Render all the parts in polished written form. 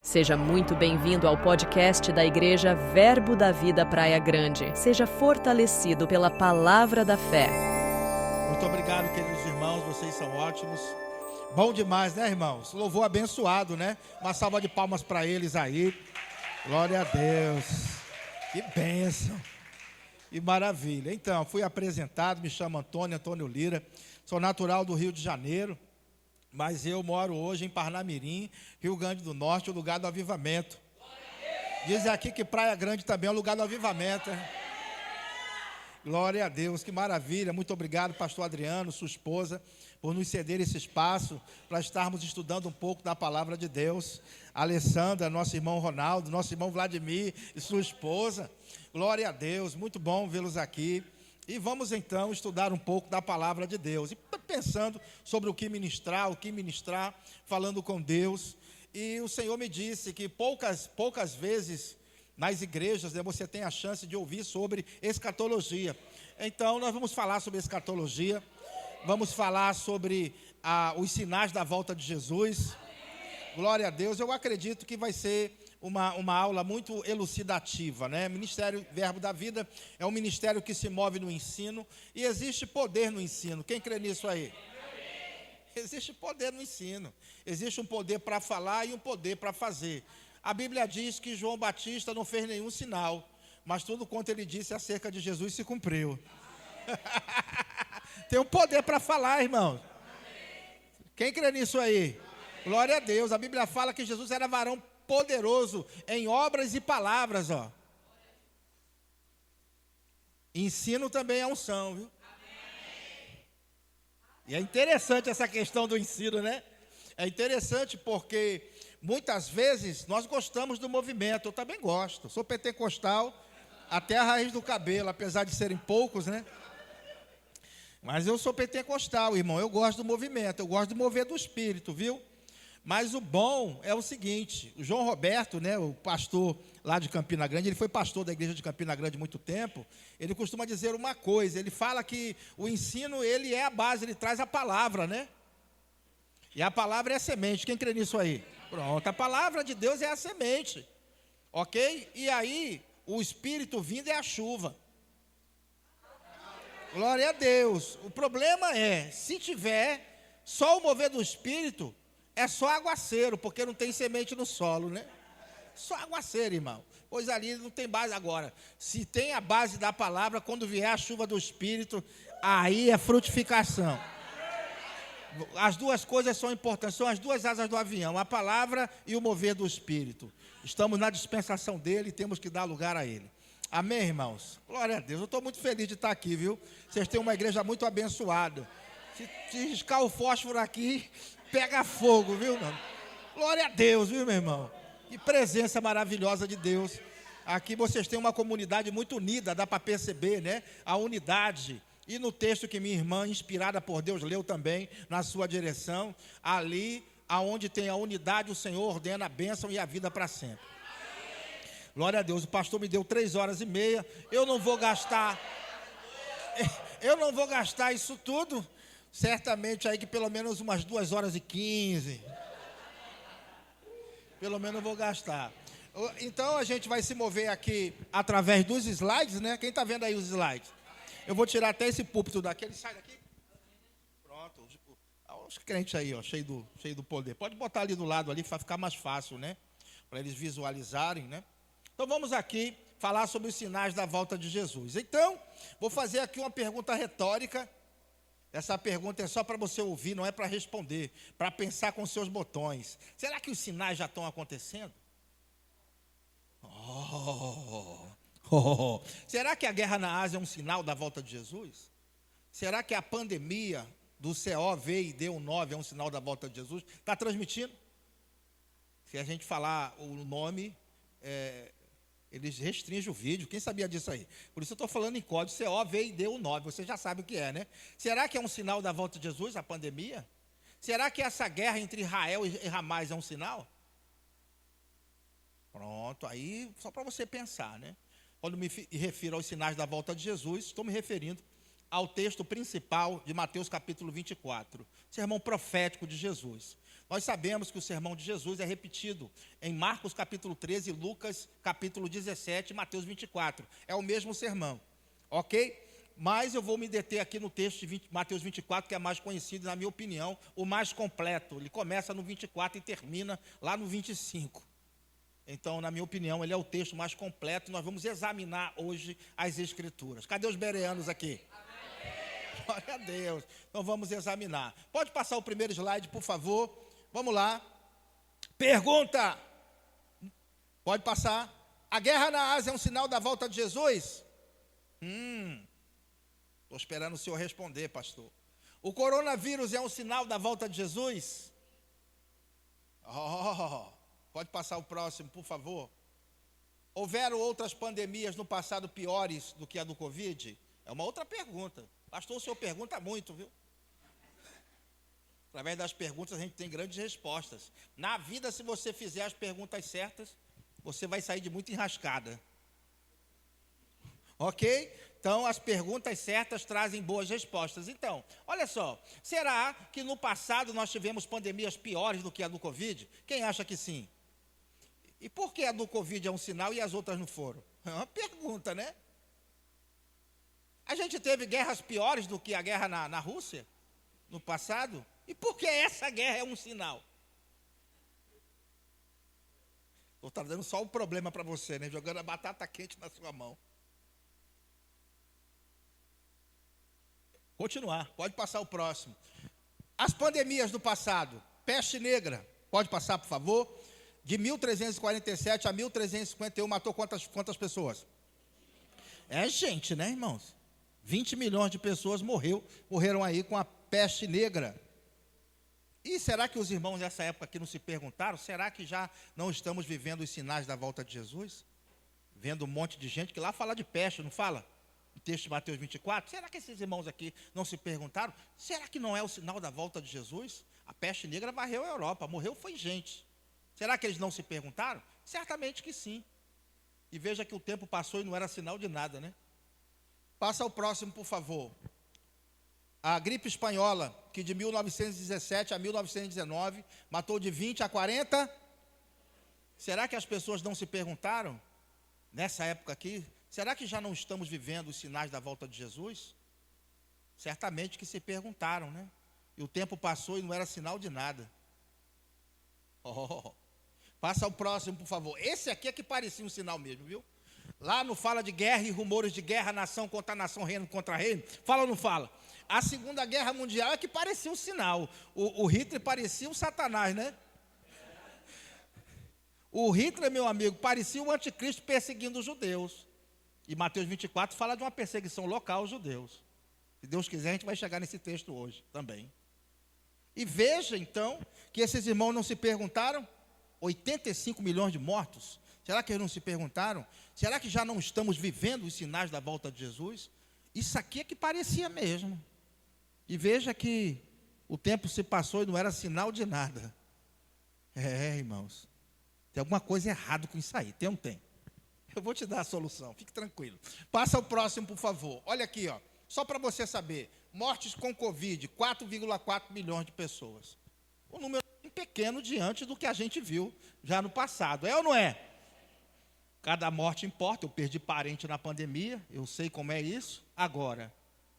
Seja muito bem-vindo ao podcast da Igreja Verbo da Vida Praia Grande. Seja fortalecido pela palavra da fé. Muito obrigado, queridos irmãos, vocês são ótimos. Bom demais, né, irmãos? Louvor abençoado, né? Uma salva de palmas para eles aí. Glória a Deus. Que bênção. Que maravilha. Então, fui apresentado, me chamo Antônio Lira. Sou natural do Rio de Janeiro, mas eu moro hoje em Parnamirim, Rio Grande do Norte, o lugar do avivamento. Dizem aqui que Praia Grande também é o lugar do avivamento, né? Glória a Deus, que maravilha. Muito obrigado, pastor Adriano, sua esposa, por nos ceder esse espaço para estarmos estudando um pouco da palavra de Deus. Alessandra, nosso irmão Ronaldo, nosso irmão Vladimir e sua esposa. Glória a Deus, muito bom vê-los aqui. E vamos então estudar um pouco da palavra de Deus. E pensando sobre o que ministrar, falando com Deus. E o Senhor me disse que poucas vezes nas igrejas, né, você tem a chance de ouvir sobre escatologia. Então, nós vamos falar sobre escatologia. Vamos falar sobre os sinais da volta de Jesus. Glória a Deus. Eu acredito que vai ser uma aula muito elucidativa, né? Ministério Verbo da Vida é um ministério que se move no ensino. E existe poder no ensino. Quem crê nisso aí? Existe poder no ensino. Existe um poder para falar e um poder para fazer. A Bíblia diz que João Batista não fez nenhum sinal, mas tudo quanto ele disse acerca de Jesus se cumpriu. Tem um poder para falar, irmão. Quem crê nisso aí? Glória a Deus. A Bíblia fala que Jesus era varão poderoso em obras e palavras, ó. Ensino também é unção, viu? E é interessante essa questão do ensino, né? É interessante porque muitas vezes nós gostamos do movimento. Eu também gosto. Sou pentecostal até a raiz do cabelo, apesar de serem poucos, né? Mas eu sou pentecostal, irmão. Eu gosto do movimento. Eu gosto do mover do Espírito, viu? Mas o bom é o seguinte: o João Roberto, né, o pastor lá de Campina Grande, ele foi pastor da igreja de Campina Grande há muito tempo. Ele costuma dizer uma coisa. Ele fala que o ensino, ele é a base, ele traz a palavra, né? E a palavra é a semente. Quem crê nisso aí? Pronto, a palavra de Deus é a semente, ok? E aí, o Espírito vindo é a chuva. Glória a Deus. O problema é, se tiver só o mover do Espírito, é só aguaceiro, porque não tem semente no solo, né? Só aguaceiro, irmão. Pois ali não tem base agora. Se tem a base da palavra, quando vier a chuva do Espírito, aí é frutificação. As duas coisas são importantes, são as duas asas do avião, a palavra e o mover do Espírito. Estamos na dispensação dele e temos que dar lugar a ele. Amém, irmãos? Glória a Deus. Eu estou muito feliz de estar aqui, viu? Vocês têm uma igreja muito abençoada. Se riscar o fósforo aqui, pega fogo, viu, irmão? Glória a Deus, viu, meu irmão? Que presença maravilhosa de Deus. Aqui vocês têm uma comunidade muito unida, dá para perceber, né? A unidade. E no texto que minha irmã, inspirada por Deus, leu também, na sua direção, ali, aonde tem a unidade, o Senhor ordena a bênção e a vida para sempre. Glória a Deus. O pastor me deu 3h30. Eu não vou gastar isso tudo. Certamente aí que pelo menos umas 2h15. Pelo menos eu vou gastar. Então a gente vai se mover aqui através dos slides, né? Quem está vendo aí os slides? Eu vou tirar até esse púlpito daqui. Ele sai daqui? Pronto. Os crentes aí, ó, cheio do poder. Pode botar ali do lado ali, para ficar mais fácil, né? Para eles visualizarem, né? Então vamos aqui falar sobre os sinais da volta de Jesus. Então, vou fazer aqui uma pergunta retórica. Essa pergunta é só para você ouvir, não é para responder, para pensar com seus botões. Será que os sinais já estão acontecendo? Será que a guerra na Ásia é um sinal da volta de Jesus? Será que a pandemia do COVID-19 é um sinal da volta de Jesus? Está transmitindo? Se a gente falar o nome, eles restringem o vídeo. Quem sabia disso aí? Por isso eu estou falando em código COVID-19. Você já sabe o que é, né? Será que é um sinal da volta de Jesus, a pandemia? Será que essa guerra entre Israel e Hamas é um sinal? Pronto, aí só para você pensar, né? Quando me refiro aos sinais da volta de Jesus, estou me referindo ao texto principal de Mateus capítulo 24, sermão profético de Jesus. Nós sabemos que o sermão de Jesus é repetido em Marcos capítulo 13, Lucas capítulo 17 e Mateus 24. É o mesmo sermão, ok? Mas eu vou me deter aqui no texto de Mateus 24, que é mais conhecido, na minha opinião, o mais completo. Ele começa no 24 e termina lá no 25. Então, na minha opinião, ele é o texto mais completo. Nós vamos examinar hoje as Escrituras. Cadê os bereanos aqui? Amém. Glória a Deus. Então, vamos examinar. Pode passar o primeiro slide, por favor. Vamos lá. Pergunta. Pode passar. A guerra na Ásia é um sinal da volta de Jesus? Estou esperando o senhor responder, pastor. O coronavírus é um sinal da volta de Jesus? Pode passar o próximo, por favor. Houveram outras pandemias no passado piores do que a do Covid? É uma outra pergunta. Pastor, o senhor pergunta muito, viu? Através das perguntas a gente tem grandes respostas. Na vida, se você fizer as perguntas certas, você vai sair de muito enrascada. Ok? Então, as perguntas certas trazem boas respostas. Então, olha só, será que no passado nós tivemos pandemias piores do que a do Covid? Quem acha que sim? E por que a do Covid é um sinal e as outras não foram? É uma pergunta, né? A gente teve guerras piores do que a guerra na Rússia, no passado? E por que essa guerra é um sinal? Estou trazendo só um problema para você, né? Jogando a batata quente na sua mão. Continuar, pode passar o próximo. As pandemias do passado, peste negra, pode passar, por favor. De 1347 a 1351, matou quantas pessoas? É gente, né, irmãos? 20 milhões de pessoas morreram aí com a peste negra. E será que os irmãos nessa época aqui não se perguntaram? Será que já não estamos vivendo os sinais da volta de Jesus? Vendo um monte de gente que lá fala de peste, não fala? No texto de Mateus 24. Será que esses irmãos aqui não se perguntaram? Será que não é o sinal da volta de Jesus? A peste negra varreu a Europa, morreu foi gente. Será que eles não se perguntaram? Certamente que sim. E veja que o tempo passou e não era sinal de nada, né? Passa ao próximo, por favor. A gripe espanhola, que de 1917 a 1919, matou de 20 a 40. Será que as pessoas não se perguntaram, nessa época aqui, será que já não estamos vivendo os sinais da volta de Jesus? Certamente que se perguntaram, né? E o tempo passou e não era sinal de nada. Passa ao próximo, por favor. Esse aqui é que parecia um sinal mesmo, viu? Lá não fala de guerra e rumores de guerra, nação contra nação, reino contra reino. Fala ou não fala? A Segunda Guerra Mundial é que parecia um sinal. O Hitler parecia um Satanás, né? O Hitler, meu amigo, parecia o anticristo perseguindo os judeus. E Mateus 24 fala de uma perseguição local aos judeus. Se Deus quiser, a gente vai chegar nesse texto hoje também. E veja, então, que esses irmãos não se perguntaram? 85 milhões de mortos. Será que eles não se perguntaram? Será que já não estamos vivendo os sinais da volta de Jesus? Isso aqui é que parecia mesmo. E veja que o tempo se passou e não era sinal de nada. Irmãos, tem alguma coisa errada com isso aí, tem ou não tem? Eu vou te dar a solução, fique tranquilo. Passa o próximo, por favor. Olha aqui, ó, só para você saber. Mortes com Covid, 4,4 milhões de pessoas. Um número pequeno diante do que a gente viu já no passado. É ou não é? Cada morte importa. Eu perdi parente na pandemia, eu sei como é isso. Agora,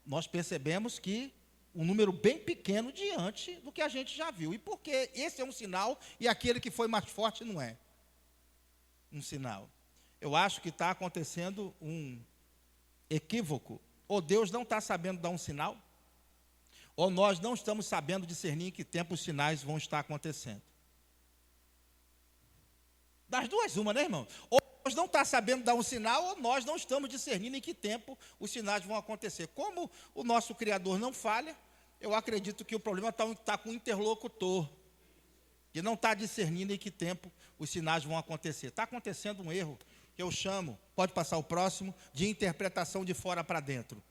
nós percebemos que um número bem pequeno diante do que a gente já viu. E por que esse é um sinal e aquele que foi mais forte não é? Um sinal. Eu acho que está acontecendo um equívoco. Ou Deus não está sabendo dar um sinal, ou nós não estamos sabendo discernir em que tempo os sinais vão estar acontecendo. Das duas, uma, né, irmão? Ou Deus não está sabendo dar um sinal, ou nós não estamos discernindo em que tempo os sinais vão acontecer. Como o nosso Criador não falha, eu acredito que o problema está com o interlocutor, que não está discernindo em que tempo os sinais vão acontecer. Está acontecendo um erro que eu chamo, pode passar o próximo, de interpretação de fora para dentro.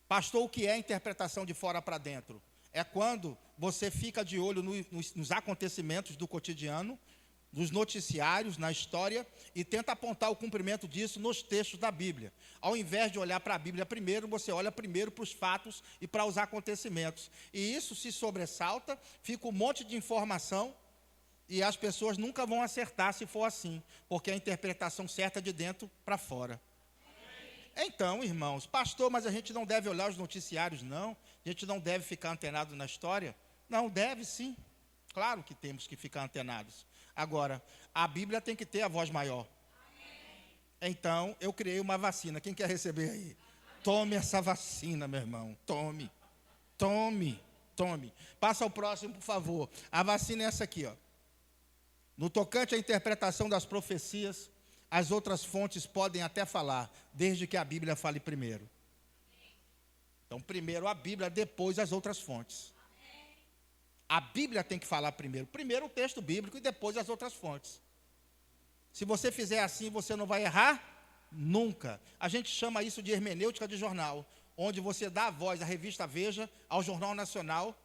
Pastor, o que é interpretação de fora para dentro? É quando você fica de olho nos acontecimentos do cotidiano, dos noticiários na história e tenta apontar o cumprimento disso nos textos da Bíblia. Ao invés de olhar para a Bíblia primeiro, você olha primeiro para os fatos e para os acontecimentos. E isso se sobressalta, fica um monte de informação e as pessoas nunca vão acertar se for assim, porque é a interpretação certa de dentro para fora. Então, irmãos, pastor, mas a gente não deve olhar os noticiários, não? A gente não deve ficar antenado na história? Não, deve sim. Claro que temos que ficar antenados. Agora, a Bíblia tem que ter a voz maior. Então, eu criei uma vacina. Quem quer receber aí? Tome essa vacina, meu irmão. Tome. Tome. Tome. Passa ao próximo, por favor. A vacina é essa aqui, ó. No tocante à interpretação das profecias, as outras fontes podem até falar, desde que a Bíblia fale primeiro. Então, primeiro a Bíblia, depois as outras fontes. A Bíblia tem que falar primeiro. Primeiro o texto bíblico e depois as outras fontes. Se você fizer assim, você não vai errar nunca. A gente chama isso de hermenêutica de jornal, onde você dá a voz à revista Veja, ao Jornal Nacional,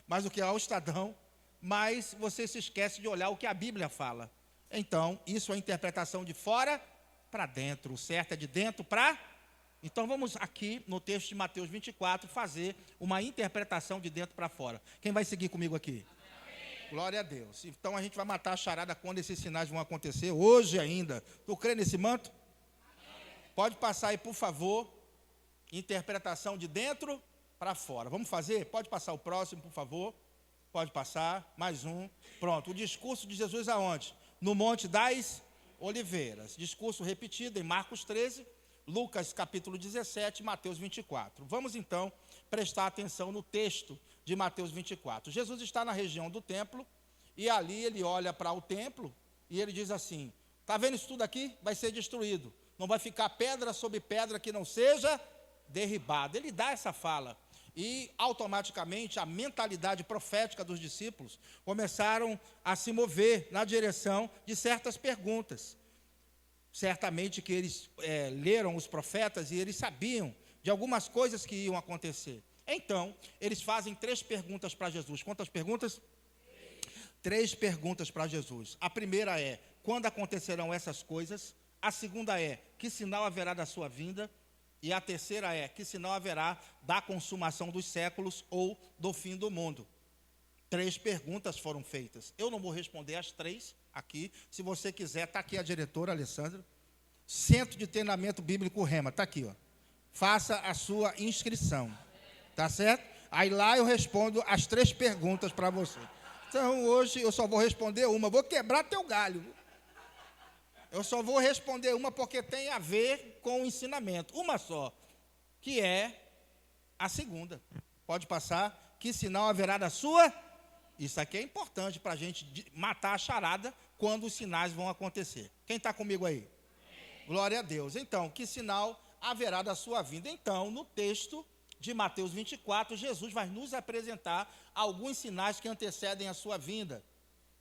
mais do que ao Estadão, mas você se esquece de olhar o que a Bíblia fala. Então, isso é a interpretação de fora para dentro. O certo é de dentro para... Então, vamos aqui no texto de Mateus 24 fazer uma interpretação de dentro para fora. Quem vai seguir comigo aqui? Amém. Glória a Deus. Então, a gente vai matar a charada quando esses sinais vão acontecer, hoje ainda. Tu crê nesse manto? Amém. Pode passar aí, por favor, interpretação de dentro para fora. Vamos fazer? Pode passar o próximo, por favor. Pode passar, mais um. Pronto, o discurso de Jesus aonde? No Monte das Oliveiras. Discurso repetido em Marcos 13, Lucas capítulo 17, Mateus 24. Vamos então prestar atenção no texto de Mateus 24. Jesus está na região do templo e ali ele olha para o templo e ele diz assim: está vendo isso tudo aqui? Vai ser destruído. Não vai ficar pedra sobre pedra que não seja derribada. Ele dá essa fala. E automaticamente a mentalidade profética dos discípulos começaram a se mover na direção de certas perguntas. Certamente que eles leram os profetas e eles sabiam de algumas coisas que iam acontecer. Então, eles fazem 3 perguntas para Jesus. Quantas perguntas? 3 perguntas para Jesus. A primeira é: quando acontecerão essas coisas? A segunda é: que sinal haverá da sua vinda? E a terceira é: que sinal haverá da consumação dos séculos ou do fim do mundo? 3 perguntas foram feitas. Eu não vou responder as 3 aqui. Se você quiser, está aqui a diretora, Alessandra. Centro de Treinamento Bíblico Rema, está aqui, ó. Faça a sua inscrição. Tá certo? Aí lá eu respondo as 3 perguntas para você. Então, hoje eu só vou responder uma. Vou quebrar teu galho. Eu só vou responder uma porque tem a ver com o ensinamento. Uma só, que é a segunda. Pode passar. Que sinal haverá da sua? Isso aqui é importante para a gente matar a charada quando os sinais vão acontecer. Quem está comigo aí? Amém. Glória a Deus. Então, que sinal haverá da sua vinda? Então, no texto de Mateus 24, Jesus vai nos apresentar alguns sinais que antecedem a sua vinda.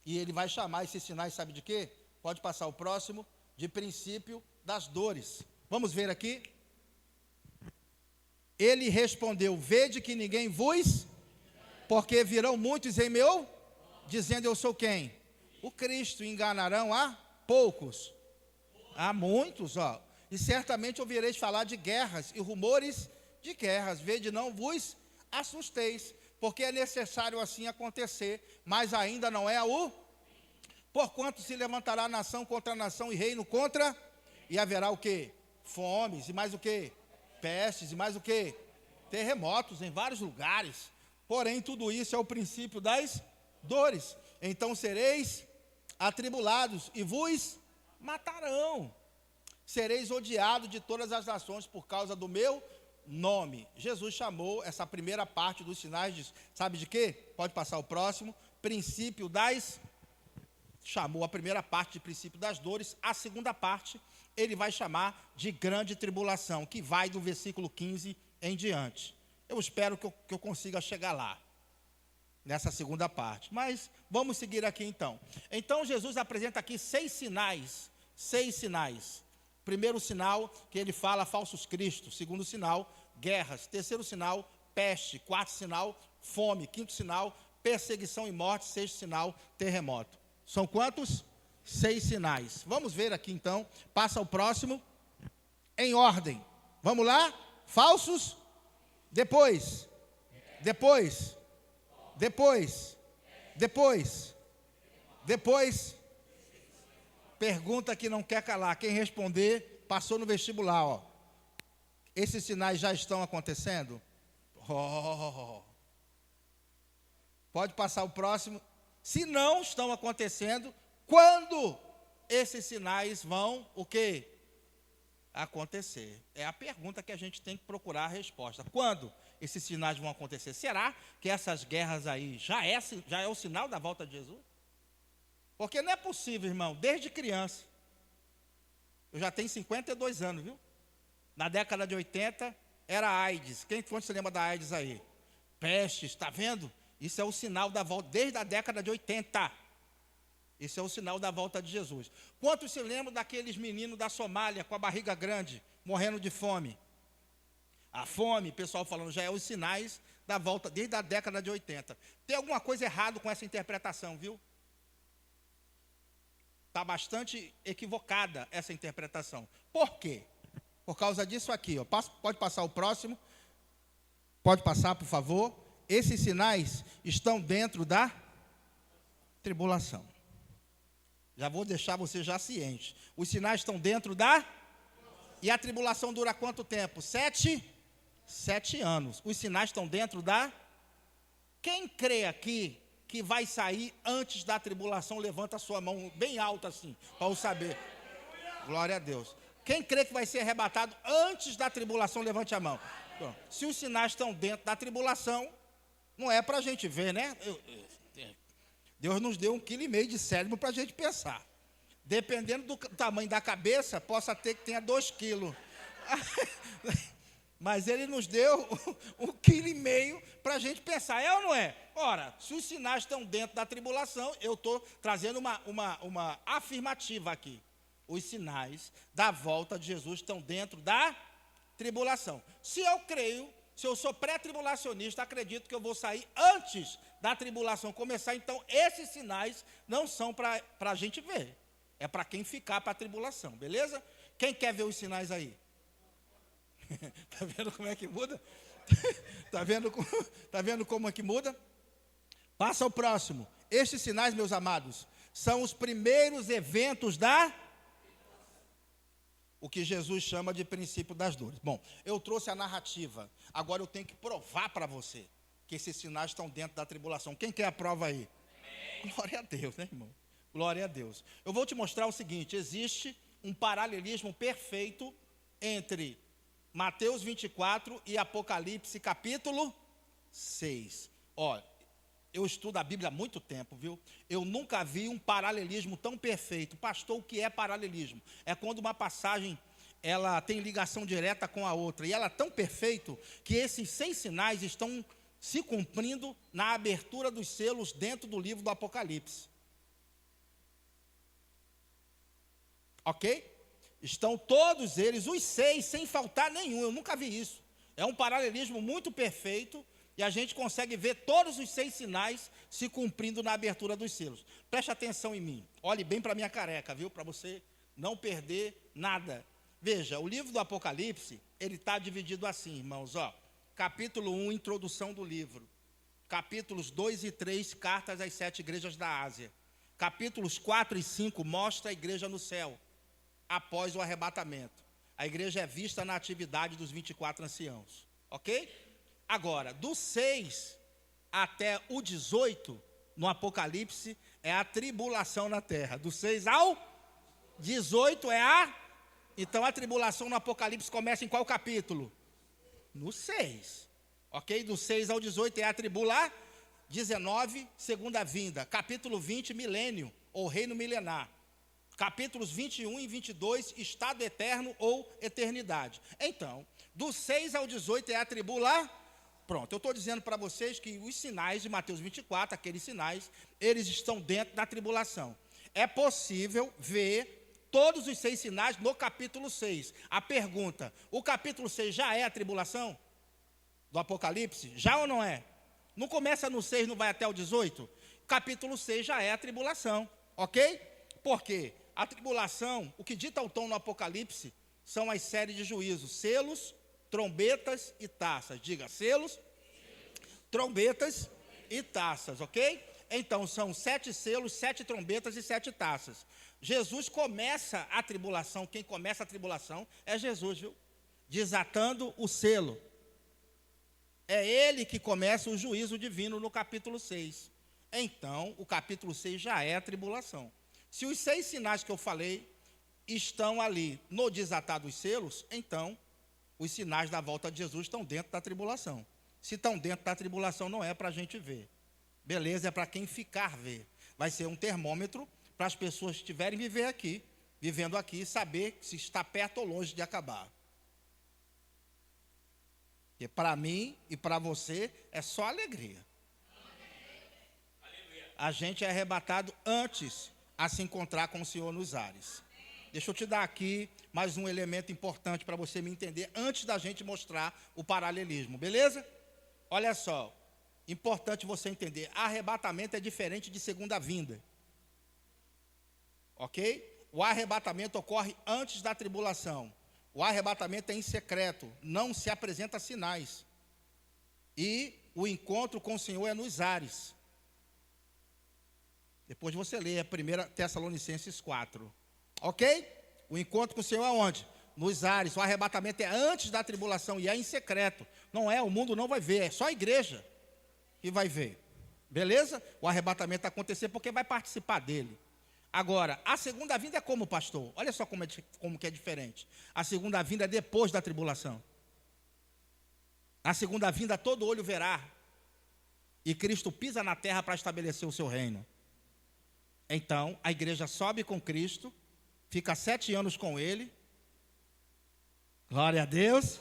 E ele vai chamar esses sinais, sabe de quê? Pode passar o próximo, de princípio das dores. Vamos ver aqui. Ele respondeu: vede que ninguém vos, porque virão muitos em meu, dizendo eu sou quem? O Cristo. Enganarão a poucos. A muitos, ó. E certamente ouvireis falar de guerras e rumores de guerras. Vede, não vos assusteis, porque é necessário assim acontecer, mas ainda não é o... Porquanto se levantará nação contra nação e reino contra, e haverá o quê? Fomes, e mais o quê? Pestes, e mais o quê? Terremotos em vários lugares. Porém, tudo isso é o princípio das dores. Então sereis atribulados e vos matarão. Sereis odiados de todas as nações por causa do meu nome. Jesus chamou essa primeira parte dos sinais de, sabe de quê? Pode passar o próximo. Princípio das... Chamou a primeira parte de princípio das dores. A segunda parte ele vai chamar de grande tribulação, que vai do versículo 15 em diante. Eu espero que eu consiga chegar lá, nessa segunda parte. Mas vamos seguir aqui então. Então Jesus apresenta aqui 6 sinais. 6 sinais. Primeiro sinal que ele fala falsos cristos. Segundo sinal, guerras. Terceiro sinal, peste. Quarto sinal, fome. Quinto sinal, perseguição e morte. Sexto sinal, terremoto. São quantos? 6 sinais. Vamos ver aqui então. Passa o próximo. Em ordem. Vamos lá? Falsos. Depois. Pergunta que não quer calar. Quem responder, passou no vestibular, ó. Esses sinais já estão acontecendo? Pode passar o próximo. Se não estão acontecendo, quando esses sinais vão, o quê? Acontecer. É a pergunta que a gente tem que procurar a resposta. Quando esses sinais vão acontecer? Será que essas guerras aí já é o sinal da volta de Jesus? Porque não é possível, irmão, desde criança. Eu já tenho 52 anos, viu? Na década de 80 era AIDS. Quem se lembra da AIDS aí? Peste, está vendo? Isso é o sinal da volta, desde a década de 80. Isso é o sinal da volta de Jesus. Quantos se lembram daqueles meninos da Somália com a barriga grande, morrendo de fome? A fome, pessoal falando, já é os sinais da volta desde a década de 80. Tem alguma coisa errada com essa interpretação, viu? Está bastante equivocada essa interpretação. Por quê? Por causa disso aqui, ó. Pode passar o próximo. Pode passar, por favor. Esses sinais estão dentro da tribulação. Já vou deixar você já ciente. Os sinais estão dentro da... E a tribulação dura quanto tempo? 7 anos. Os sinais estão dentro da... Quem crê aqui que vai sair antes da tribulação, levanta a sua mão bem alta assim, para eu saber. Glória a Deus. Quem crê que vai ser arrebatado antes da tribulação, levante a mão. Bom, se os sinais estão dentro da tribulação, não é para a gente ver, né? Deus nos deu 1,5 kg de cérebro para a gente pensar. Dependendo do tamanho da cabeça, possa ter que tenha 2 quilos. Mas Ele nos deu 1,5 kg para a gente pensar, é ou não é? Ora, se os sinais estão dentro da tribulação, eu estou trazendo uma afirmativa aqui. Os sinais da volta de Jesus estão dentro da tribulação. Se eu creio, se eu sou pré-tribulacionista, acredito que eu vou sair antes da tribulação começar, então esses sinais não são para a gente ver. É para quem ficar para a tribulação, beleza? Quem quer ver os sinais aí? Está vendo como é que muda? Está vendo como é que muda? Passa ao próximo. Estes sinais, meus amados, são os primeiros eventos o que Jesus chama de princípio das dores. Bom, eu trouxe a narrativa. Agora eu tenho que provar para você que esses sinais estão dentro da tribulação. Quem quer a prova aí? Amém. Glória a Deus, né, irmão? Glória a Deus. Eu vou te mostrar o seguinte: existe um paralelismo perfeito entre Mateus 24 e Apocalipse capítulo 6. Olha, eu estudo a Bíblia há muito tempo, viu? Eu nunca vi um paralelismo tão perfeito. Pastor, o que é paralelismo? É quando uma passagem, ela tem ligação direta com a outra. E ela é tão perfeito que esses 6 sinais estão se cumprindo na abertura dos selos dentro do livro do Apocalipse. Ok? Estão todos eles, os 6, sem faltar nenhum. Eu nunca vi isso. É um paralelismo muito perfeito. E a gente consegue ver todos os 6 sinais se cumprindo na abertura dos selos. Preste atenção em mim. Olhe bem para a minha careca, viu? Para você não perder nada. Veja, o livro do Apocalipse, ele está dividido assim, irmãos. Ó, capítulo 1, introdução do livro. Capítulos 2 e 3, cartas às 7 igrejas da Ásia. Capítulos 4 e 5, mostra a igreja no céu, após o arrebatamento. A igreja é vista na atividade dos 24 anciãos. Ok? Agora, do 6 até o 18, no Apocalipse, é a tribulação na terra. Do 6 ao 18 é a... Então, a tribulação no Apocalipse começa em qual capítulo? No 6. Ok? Do 6 ao 18 é a tribulação. 19, segunda vinda. Capítulo 20, milênio, ou reino milenar. Capítulos 21 e 22, estado eterno ou eternidade. Então, do 6 ao 18 é a tribulação. Pronto, eu estou dizendo para vocês que os sinais de Mateus 24, aqueles sinais, eles estão dentro da tribulação. É possível ver todos os 6 sinais no capítulo 6. A pergunta, o capítulo 6 já é a tribulação do Apocalipse? Já ou não é? Não começa no 6, não vai até o 18? Capítulo 6 já é a tribulação, ok? Por quê? A tribulação, o que dita o tom no Apocalipse, são as séries de juízos, selos, trombetas e taças. Diga, selos, trombetas e taças, ok? Então, são 7 selos, 7 trombetas e 7 taças. Jesus começa a tribulação, quem começa a tribulação é Jesus, viu? Desatando o selo. É ele que começa o juízo divino no capítulo 6. Então, o capítulo 6 já é a tribulação. Se os 6 sinais que eu falei estão ali no desatar dos selos, então, os sinais da volta de Jesus estão dentro da tribulação. Se estão dentro da tribulação, não é para a gente ver. Beleza, é para quem ficar ver. Vai ser um termômetro para as pessoas que estiverem vivendo aqui, saber se está perto ou longe de acabar. Porque para mim e para você é só alegria. A gente é arrebatado antes a se encontrar com o Senhor nos ares. Deixa eu te dar aqui mais um elemento importante para você me entender antes da gente mostrar o paralelismo, beleza? Olha só, importante você entender, arrebatamento é diferente de segunda vinda. Ok? O arrebatamento ocorre antes da tribulação. O arrebatamento é em secreto, não se apresenta sinais. E o encontro com o Senhor é nos ares. Depois você lê a 1 Tessalonicenses 4. Ok? O encontro com o Senhor é onde? Nos ares. O arrebatamento é antes da tribulação e é em secreto. Não é, o mundo não vai ver, é só a igreja que vai ver. Beleza? O arrebatamento vai acontecer porque vai participar dele. Agora, a segunda vinda é como, pastor? Olha só como que é diferente. A segunda vinda é depois da tribulação. A segunda vinda todo olho verá. E Cristo pisa na terra para estabelecer o seu reino. Então, a igreja sobe com Cristo, fica 7 anos com Ele. Glória a Deus.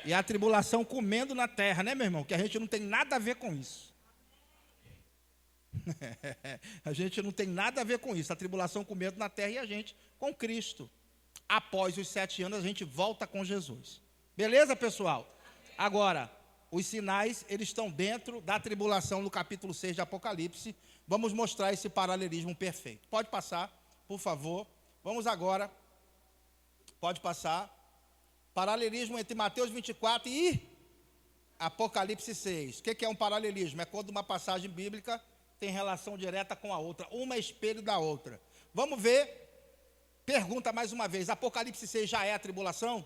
E a tribulação comendo na terra, né, meu irmão? Que a gente não tem nada a ver com isso. A gente não tem nada a ver com isso. A tribulação comendo na terra e a gente com Cristo. Após os 7 anos, a gente volta com Jesus. Beleza, pessoal? Agora, os sinais, eles estão dentro da tribulação no capítulo 6 de Apocalipse. Vamos mostrar esse paralelismo perfeito. Pode passar, por favor. Vamos agora. Pode passar. Paralelismo entre Mateus 24 e Apocalipse 6. O que é um paralelismo? É quando uma passagem bíblica tem relação direta com a outra. Uma é espelho da outra. Vamos ver. Pergunta mais uma vez. Apocalipse 6 já é a tribulação?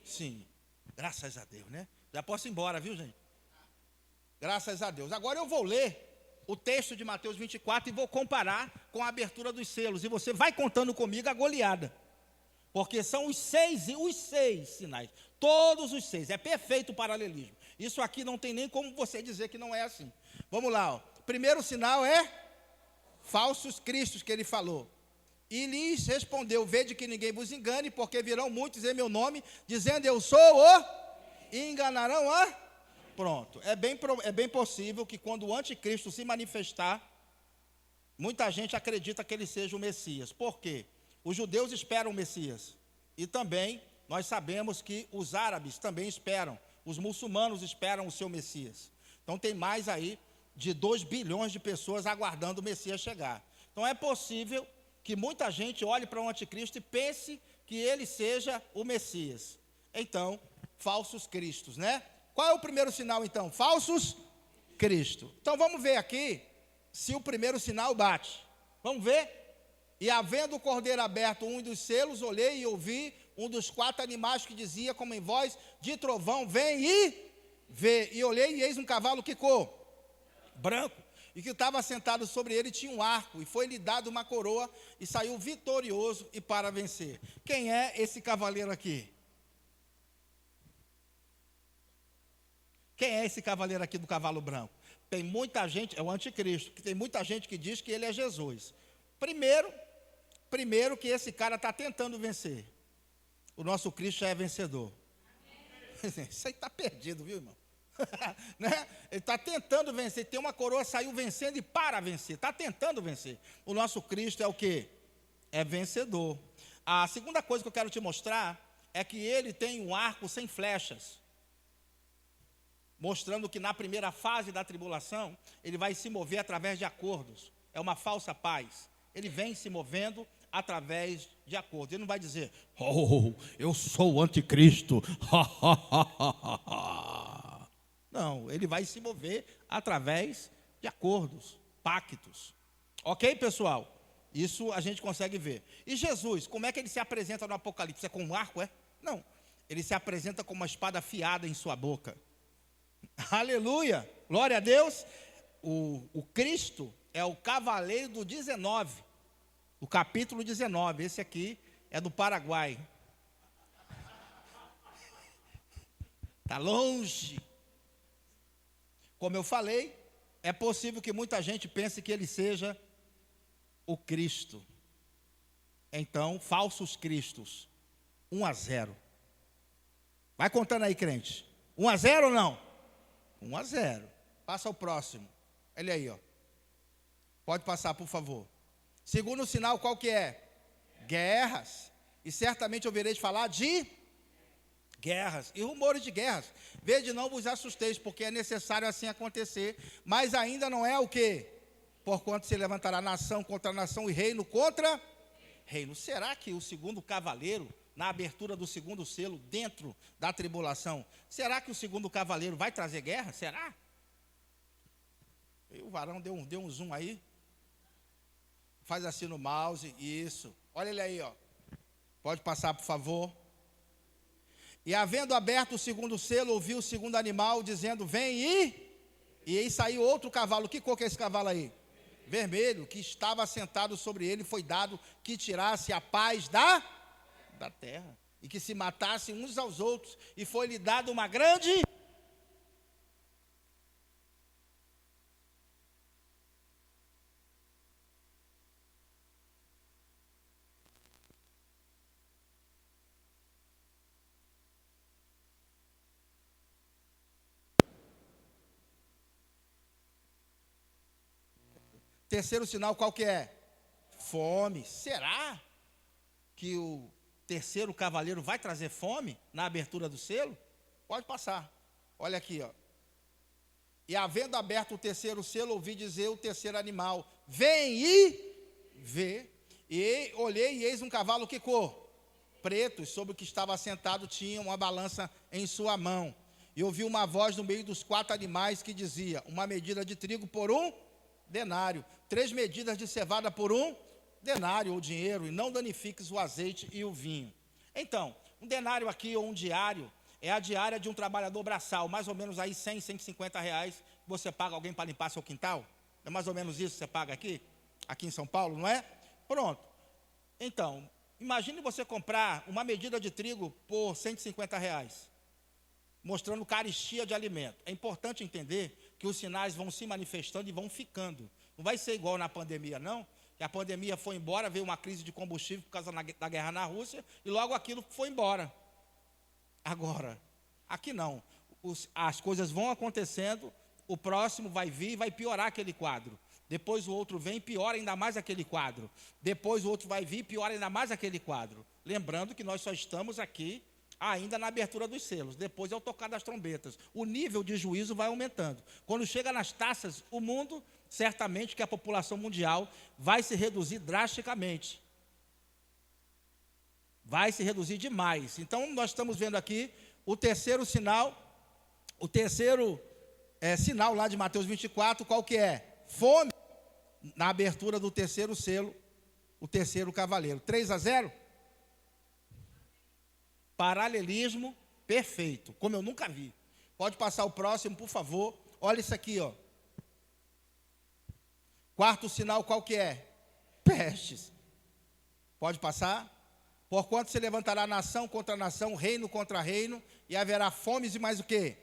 Sim. Graças a Deus, né? Já posso ir embora, viu, gente? Graças a Deus. Agora eu vou ler o texto de Mateus 24 e vou comparar com a abertura dos selos. E você vai contando comigo a goleada. Porque são os 6 sinais. Todos os 6. É perfeito o paralelismo. Isso aqui não tem nem como você dizer que não é assim. Vamos lá, ó. Primeiro sinal é falsos cristos que ele falou. E lhes respondeu, vede que ninguém vos engane, porque virão muitos em meu nome, dizendo eu sou o... E enganarão a... Pronto. É bem possível que quando o anticristo se manifestar, muita gente acredita que ele seja o Messias. Por quê? Os judeus esperam o Messias. E também nós sabemos que os árabes também esperam. Os muçulmanos esperam o seu Messias. Então tem mais aí de 2 bilhões de pessoas aguardando o Messias chegar. Então é possível que muita gente olhe para o anticristo e pense que ele seja o Messias. Então, falsos cristos, né? Qual é o primeiro sinal, então? Falsos Cristo. Então, vamos ver aqui se o primeiro sinal bate. Vamos ver? E havendo o cordeiro aberto um dos selos, olhei e ouvi um dos 4 animais que dizia, como em voz de trovão, vem e vê. E olhei e eis um cavalo, que cor? Branco. E que estava sentado sobre ele tinha um arco, e foi-lhe dado uma coroa, e saiu vitorioso e para vencer. Quem é esse cavaleiro aqui? Quem é esse cavaleiro aqui do cavalo branco? Tem muita gente, é o anticristo, que tem muita gente que diz que ele é Jesus. Primeiro que esse cara está tentando vencer. O nosso Cristo já é vencedor. Isso aí está perdido, viu, irmão? Né? Ele está tentando vencer. Tem uma coroa, saiu vencendo e para vencer. Está tentando vencer. O nosso Cristo é o quê? É vencedor. A segunda coisa que eu quero te mostrar é que ele tem um arco sem flechas. Mostrando que na primeira fase da tribulação, ele vai se mover através de acordos. É uma falsa paz. Ele vem se movendo através de acordos. Ele não vai dizer, oh, eu sou o anticristo. Não, ele vai se mover através de acordos, pactos. Ok, pessoal? Isso a gente consegue ver. E Jesus, como é que ele se apresenta no Apocalipse? É com um arco, é? Não. Ele se apresenta com uma espada afiada em sua boca. Aleluia! Glória a Deus! O Cristo é o cavaleiro do 19. O capítulo 19. Esse aqui é do Paraguai. Está longe. Como eu falei, é possível que muita gente pense que ele seja o Cristo. Então, falsos cristos. 1-0. Vai contando aí, crente. 1-0 ou não? 1-0. Passa o próximo. Olha aí, ó. Pode passar, por favor. Segundo sinal, qual que é? Guerras. E certamente ouvireis falar de guerras e rumores de guerras. Vede, não vos assusteis, porque é necessário assim acontecer, mas ainda não é o quê? Porquanto se levantará nação contra nação e reino contra reino. Será que o segundo cavaleiro, na abertura do segundo selo, dentro da tribulação, será que o segundo cavaleiro vai trazer guerra? Será? E o varão deu um zoom aí. Faz assim no mouse, isso. Olha ele aí, ó. Pode passar, por favor. E havendo aberto o segundo selo, ouviu o segundo animal dizendo, vem e aí saiu outro cavalo. Que cor que é esse cavalo aí? Vermelho, que estava sentado sobre ele, foi dado que tirasse a paz da terra, e que se matassem uns aos outros, e foi-lhe dado uma grande... Terceiro sinal, qual que é? Fome. Será que o terceiro cavaleiro vai trazer fome na abertura do selo? Pode passar. Olha aqui, ó. E havendo aberto o terceiro selo, ouvi dizer o terceiro animal, vem e vê. E olhei e eis um cavalo, que cor? Preto, e sobre o que estava sentado tinha uma balança em sua mão. E ouvi uma voz no meio dos 4 animais que dizia, uma medida de trigo por 1 denário, 3 medidas de cevada por 1 denário, ou dinheiro, e não danifiques o azeite e o vinho. Então, um denário aqui, ou um diário, é a diária de um trabalhador braçal, mais ou menos aí 100, 150 reais, você paga alguém para limpar seu quintal? É mais ou menos isso que você paga aqui em São Paulo, não é? Pronto. Então, imagine você comprar uma medida de trigo por 150 reais, mostrando carestia de alimento. É importante entender que os sinais vão se manifestando e vão ficando. Não vai ser igual na pandemia, não. Que a pandemia foi embora, veio uma crise de combustível por causa da guerra na Rússia, e logo aquilo foi embora. Agora, aqui não. As coisas vão acontecendo, o próximo vai vir e vai piorar aquele quadro. Depois o outro vem e piora ainda mais aquele quadro. Depois o outro vai vir e piora ainda mais aquele quadro. Lembrando que nós só estamos aqui ainda na abertura dos selos, depois é o tocar das trombetas. O nível de juízo vai aumentando. Quando chega nas taças, o mundo, certamente que a população mundial vai se reduzir drasticamente. Vai se reduzir demais. Então, nós estamos vendo aqui o terceiro sinal, sinal lá de Mateus 24, qual que é? Fome, na abertura do terceiro selo, o terceiro cavaleiro. 3-0? Paralelismo perfeito, como eu nunca vi. Pode passar o próximo, por favor. Olha isso aqui, ó. Quarto sinal, qual que é? Pestes. Pode passar? Porquanto se levantará nação contra nação, reino contra reino, e haverá fomes e mais o quê?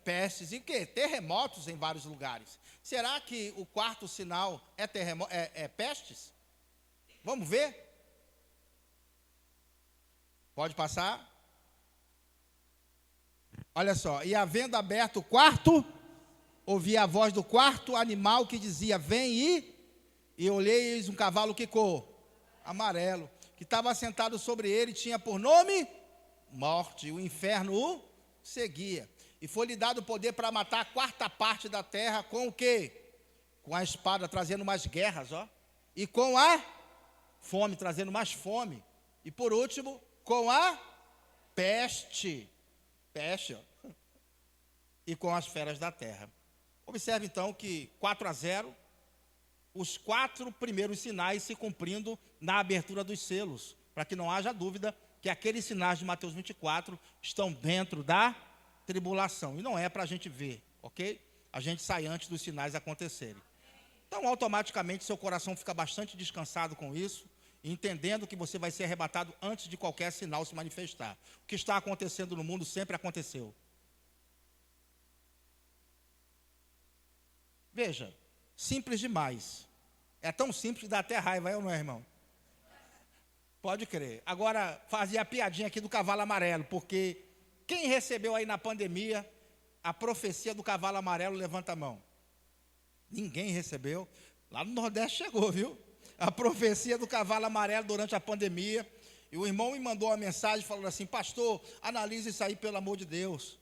Pestes. E o quê? Terremotos em vários lugares. Será que o quarto sinal é pestes? Vamos ver? Pode passar? Olha só, e havendo aberto o quarto, ouvi a voz do quarto animal que dizia, vem e olhei eis um cavalo, que cor? Amarelo, que estava sentado sobre ele, tinha por nome morte, e o inferno o seguia. E foi-lhe dado poder para matar a 4ª parte da terra, com o quê? Com a espada, trazendo umas guerras, ó. E com a fome, trazendo mais fome. E por último, com a peste, ó, e com as feras da terra. Observe então que 4-0, os 4 primeiros sinais se cumprindo na abertura dos selos, para que não haja dúvida que aqueles sinais de Mateus 24 estão dentro da tribulação. E não é para a gente ver, ok? A gente sai antes dos sinais acontecerem. Então, automaticamente, seu coração fica bastante descansado com isso, entendendo que você vai ser arrebatado antes de qualquer sinal se manifestar. O que está acontecendo no mundo sempre aconteceu. Veja, simples demais. É tão simples que dá até raiva, é ou não é, irmão? Pode crer. Agora, fazia a piadinha aqui do cavalo amarelo, porque quem recebeu aí na pandemia a profecia do cavalo amarelo, levanta a mão. Ninguém recebeu. Lá no Nordeste chegou, viu? A profecia do cavalo amarelo durante a pandemia. E o irmão me mandou uma mensagem falando assim: pastor, analise isso aí, pelo amor de Deus.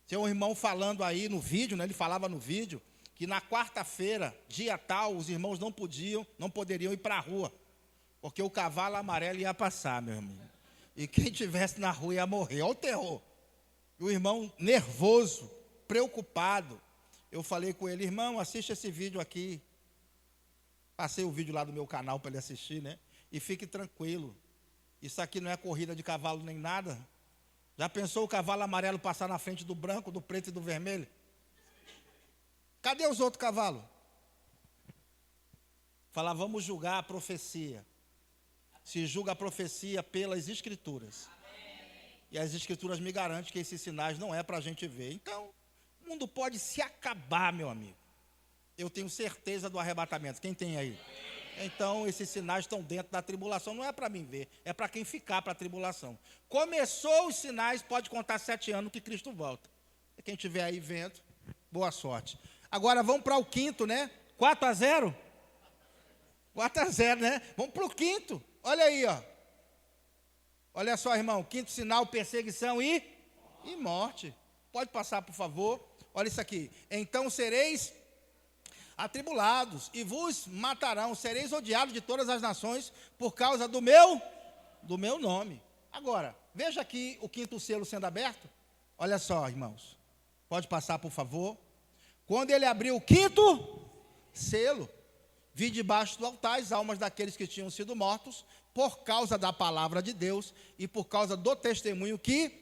Tem um irmão falando aí no vídeo, né? Ele falava no vídeo que na quarta-feira, dia tal, os irmãos não poderiam ir para a rua, porque o cavalo amarelo ia passar, meu irmão. E quem estivesse na rua ia morrer. Olha o terror. E o irmão nervoso, preocupado. Eu falei com ele: irmão, assiste esse vídeo aqui. Passei o vídeo lá do meu canal para ele assistir, né? E fique tranquilo. Isso aqui não é corrida de cavalo nem nada. Já pensou o cavalo amarelo passar na frente do branco, do preto e do vermelho? Cadê os outros cavalos? Falar, vamos julgar a profecia. Se julga a profecia pelas escrituras. E as escrituras me garantem que esses sinais não é para a gente ver. Então, o mundo pode se acabar, meu amigo. Eu tenho certeza do arrebatamento. Quem tem aí? Então, esses sinais estão dentro da tribulação. Não é para mim ver, é para quem ficar para a tribulação. Começou os sinais, pode contar 7 anos que Cristo volta. E quem estiver aí vendo, boa sorte. Agora vamos para o quinto, né? 4-0? 4-0, né? Vamos para o quinto. Olha aí, ó. Olha só, irmão. Quinto sinal, perseguição e morte. Pode passar, por favor. Olha isso aqui. Então sereis atribulados e vos matarão. Sereis odiados de todas as nações por causa do meu nome. Agora, veja aqui o quinto selo sendo aberto. Olha só, irmãos. Pode passar, por favor. Quando ele abriu o quinto selo, vi debaixo do altar as almas daqueles que tinham sido mortos por causa da palavra de Deus e por causa do testemunho que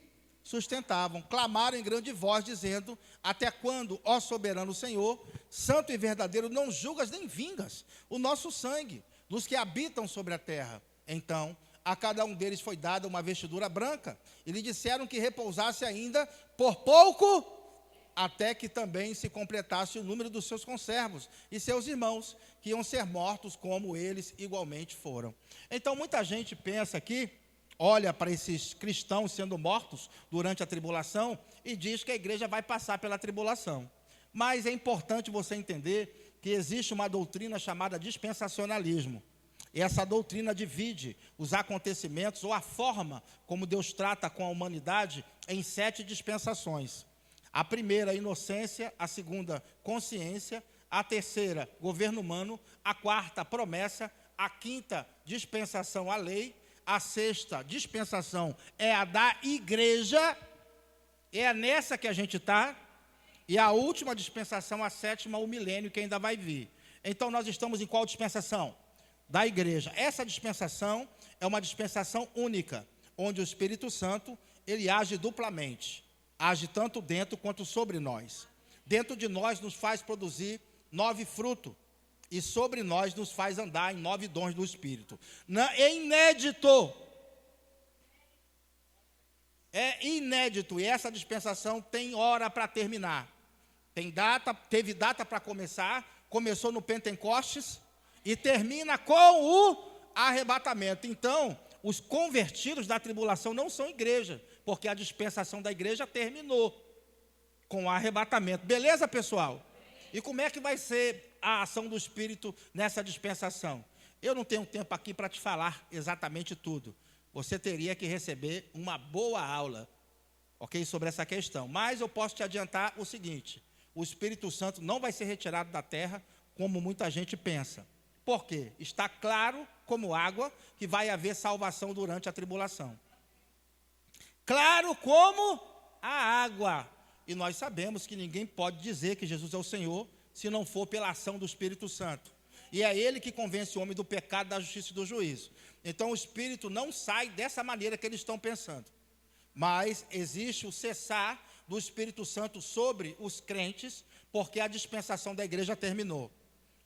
sustentavam. Clamaram em grande voz, dizendo: até quando, ó soberano Senhor, santo e verdadeiro, não julgas nem vingas o nosso sangue dos que habitam sobre a terra? Então, a cada um deles foi dada uma vestidura branca, e lhe disseram que repousasse ainda por pouco, até que também se completasse o número dos seus conservos e seus irmãos, que iam ser mortos como eles igualmente foram. Então, muita gente pensa aqui, olha para esses cristãos sendo mortos durante a tribulação e diz que a igreja vai passar pela tribulação. Mas é importante você entender que existe uma doutrina chamada dispensacionalismo. E essa doutrina divide os acontecimentos ou a forma como Deus trata com a humanidade em 7 dispensações. A primeira, inocência; a segunda, consciência; a terceira, governo humano; a quarta, promessa; a quinta, dispensação à lei; a sexta dispensação é a da igreja, é nessa que a gente está; e a última dispensação, a sétima, o milênio, que ainda vai vir. Então, nós estamos em qual dispensação? Da igreja. Essa dispensação é uma dispensação única, onde o Espírito Santo, ele age duplamente. Age tanto dentro quanto sobre nós. Dentro de nós nos faz produzir 9 frutos. E sobre nós nos faz andar em 9 dons do Espírito. É inédito. É inédito. E essa dispensação tem hora para terminar. Teve data para começar. Começou no Pentecostes e termina com o arrebatamento. Então, os convertidos da tribulação não são igreja, porque a dispensação da igreja terminou com o arrebatamento. Beleza, pessoal? E como é que vai ser a ação do Espírito nessa dispensação? Eu não tenho tempo aqui para te falar exatamente tudo. Você teria que receber uma boa aula, ok, sobre essa questão. Mas eu posso te adiantar o seguinte: o Espírito Santo não vai ser retirado da terra como muita gente pensa. Por quê? Está claro como água, que vai haver salvação durante a tribulação. Claro como a água. E nós sabemos que ninguém pode dizer que Jesus é o Senhor se não for pela ação do Espírito Santo. E é Ele que convence o homem do pecado, da justiça e do juízo. Então o Espírito não sai dessa maneira que eles estão pensando. Mas existe o cessar do Espírito Santo sobre os crentes, porque a dispensação da igreja terminou.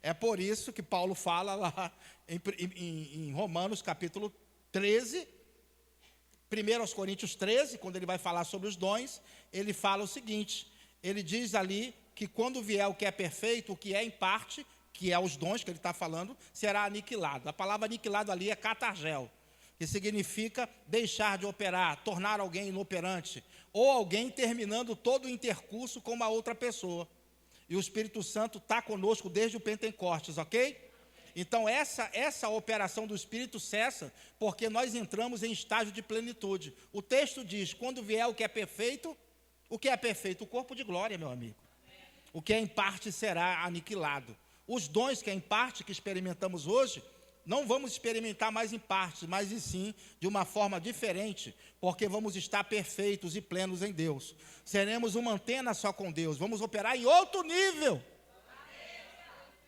É por isso que Paulo fala lá em Romanos capítulo 13, 1 aos Coríntios 13, quando ele vai falar sobre os dons, ele fala o seguinte, ele diz ali que quando vier o que é perfeito, o que é em parte, que é os dons que ele está falando, será aniquilado. A palavra aniquilado ali é catargel, que significa deixar de operar, tornar alguém inoperante, ou alguém terminando todo o intercurso com uma outra pessoa. E o Espírito Santo está conosco desde o Pentecostes, ok? Então essa operação do Espírito cessa, porque nós entramos em estágio de plenitude. O texto diz, quando vier o que é perfeito, o que é perfeito? O corpo de glória, meu amigo. O que é em parte será aniquilado. Os dons que é em parte, que experimentamos hoje, não vamos experimentar mais em parte, mas e sim de uma forma diferente, porque vamos estar perfeitos e plenos em Deus. Seremos uma antena só com Deus, vamos operar em outro nível,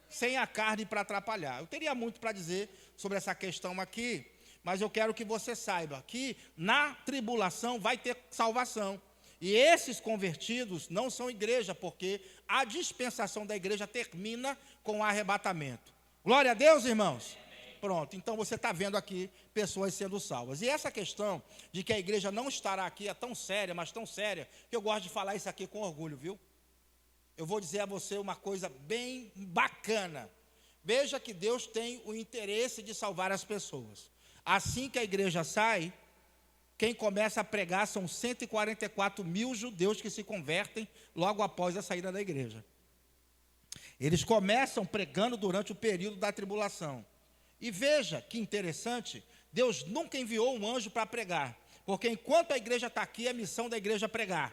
sem a carne para atrapalhar. Eu teria muito para dizer sobre essa questão aqui, mas eu quero que você saiba que na tribulação vai ter salvação. E esses convertidos não são igreja, porque a dispensação da igreja termina com o arrebatamento. Glória a Deus, irmãos. Pronto, então você está vendo aqui pessoas sendo salvas. E essa questão de que a igreja não estará aqui é tão séria, mas tão séria, que eu gosto de falar isso aqui com orgulho, viu? Eu vou dizer a você uma coisa bem bacana. Veja que Deus tem o interesse de salvar as pessoas. Assim que a igreja sai, quem começa a pregar são 144 mil judeus que se convertem logo após a saída da igreja. Eles começam pregando durante o período da tribulação. E veja que interessante, Deus nunca enviou um anjo para pregar, porque enquanto a igreja está aqui, é missão da igreja pregar.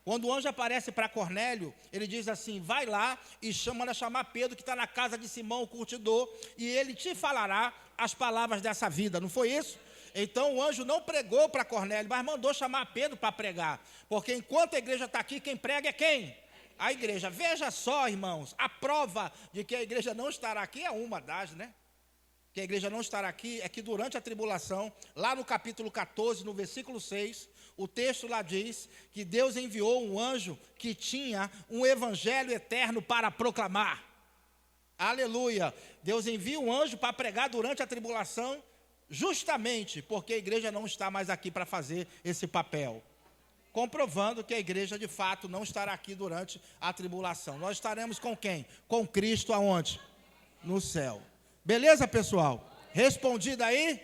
Quando o anjo aparece para Cornélio, ele diz assim, vai lá e manda chamar Pedro, que está na casa de Simão, o curtidor, e ele te falará as palavras dessa vida, não foi isso? Então o anjo não pregou para Cornélio, mas mandou chamar Pedro para pregar, porque enquanto a igreja está aqui, quem prega é quem? A igreja. Veja só, irmãos, a prova de que a igreja não estará aqui é uma das, né? Que a igreja não estará aqui é que durante a tribulação, lá no capítulo 14, no versículo 6, o texto lá diz que Deus enviou um anjo que tinha um evangelho eterno para proclamar. Aleluia! Deus envia um anjo para pregar durante a tribulação, justamente porque a igreja não está mais aqui para fazer esse papel. Comprovando que a igreja de fato não estará aqui durante a tribulação. Nós estaremos com quem? Com Cristo aonde? No céu. Beleza, pessoal? Respondido aí?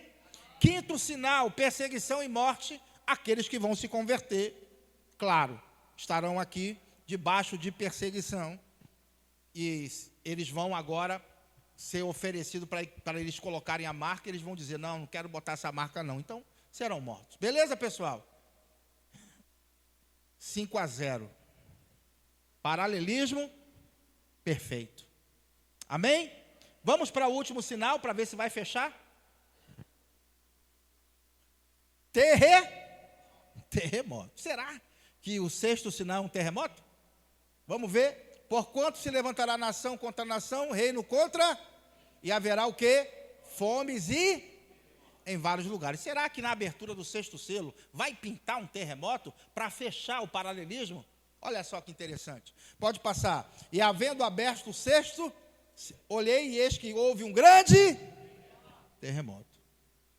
Quinto sinal, perseguição e morte, aqueles que vão se converter, claro, estarão aqui debaixo de perseguição. E eles vão agora ser oferecidos para eles colocarem a marca, eles vão dizer, não quero botar essa marca não. Então, serão mortos. Beleza, pessoal? 5-0. Paralelismo perfeito. Amém? Vamos para o último sinal, para ver se vai fechar. Terremoto. Será que o sexto sinal é um terremoto? Vamos ver. Porquanto se levantará nação contra nação, reino contra, e haverá o quê? Fomes e em vários lugares. Será que na abertura do sexto selo vai pintar um terremoto para fechar o paralelismo? Olha só que interessante. Pode passar. E havendo aberto o sexto, olhei e eis que houve um grande terremoto.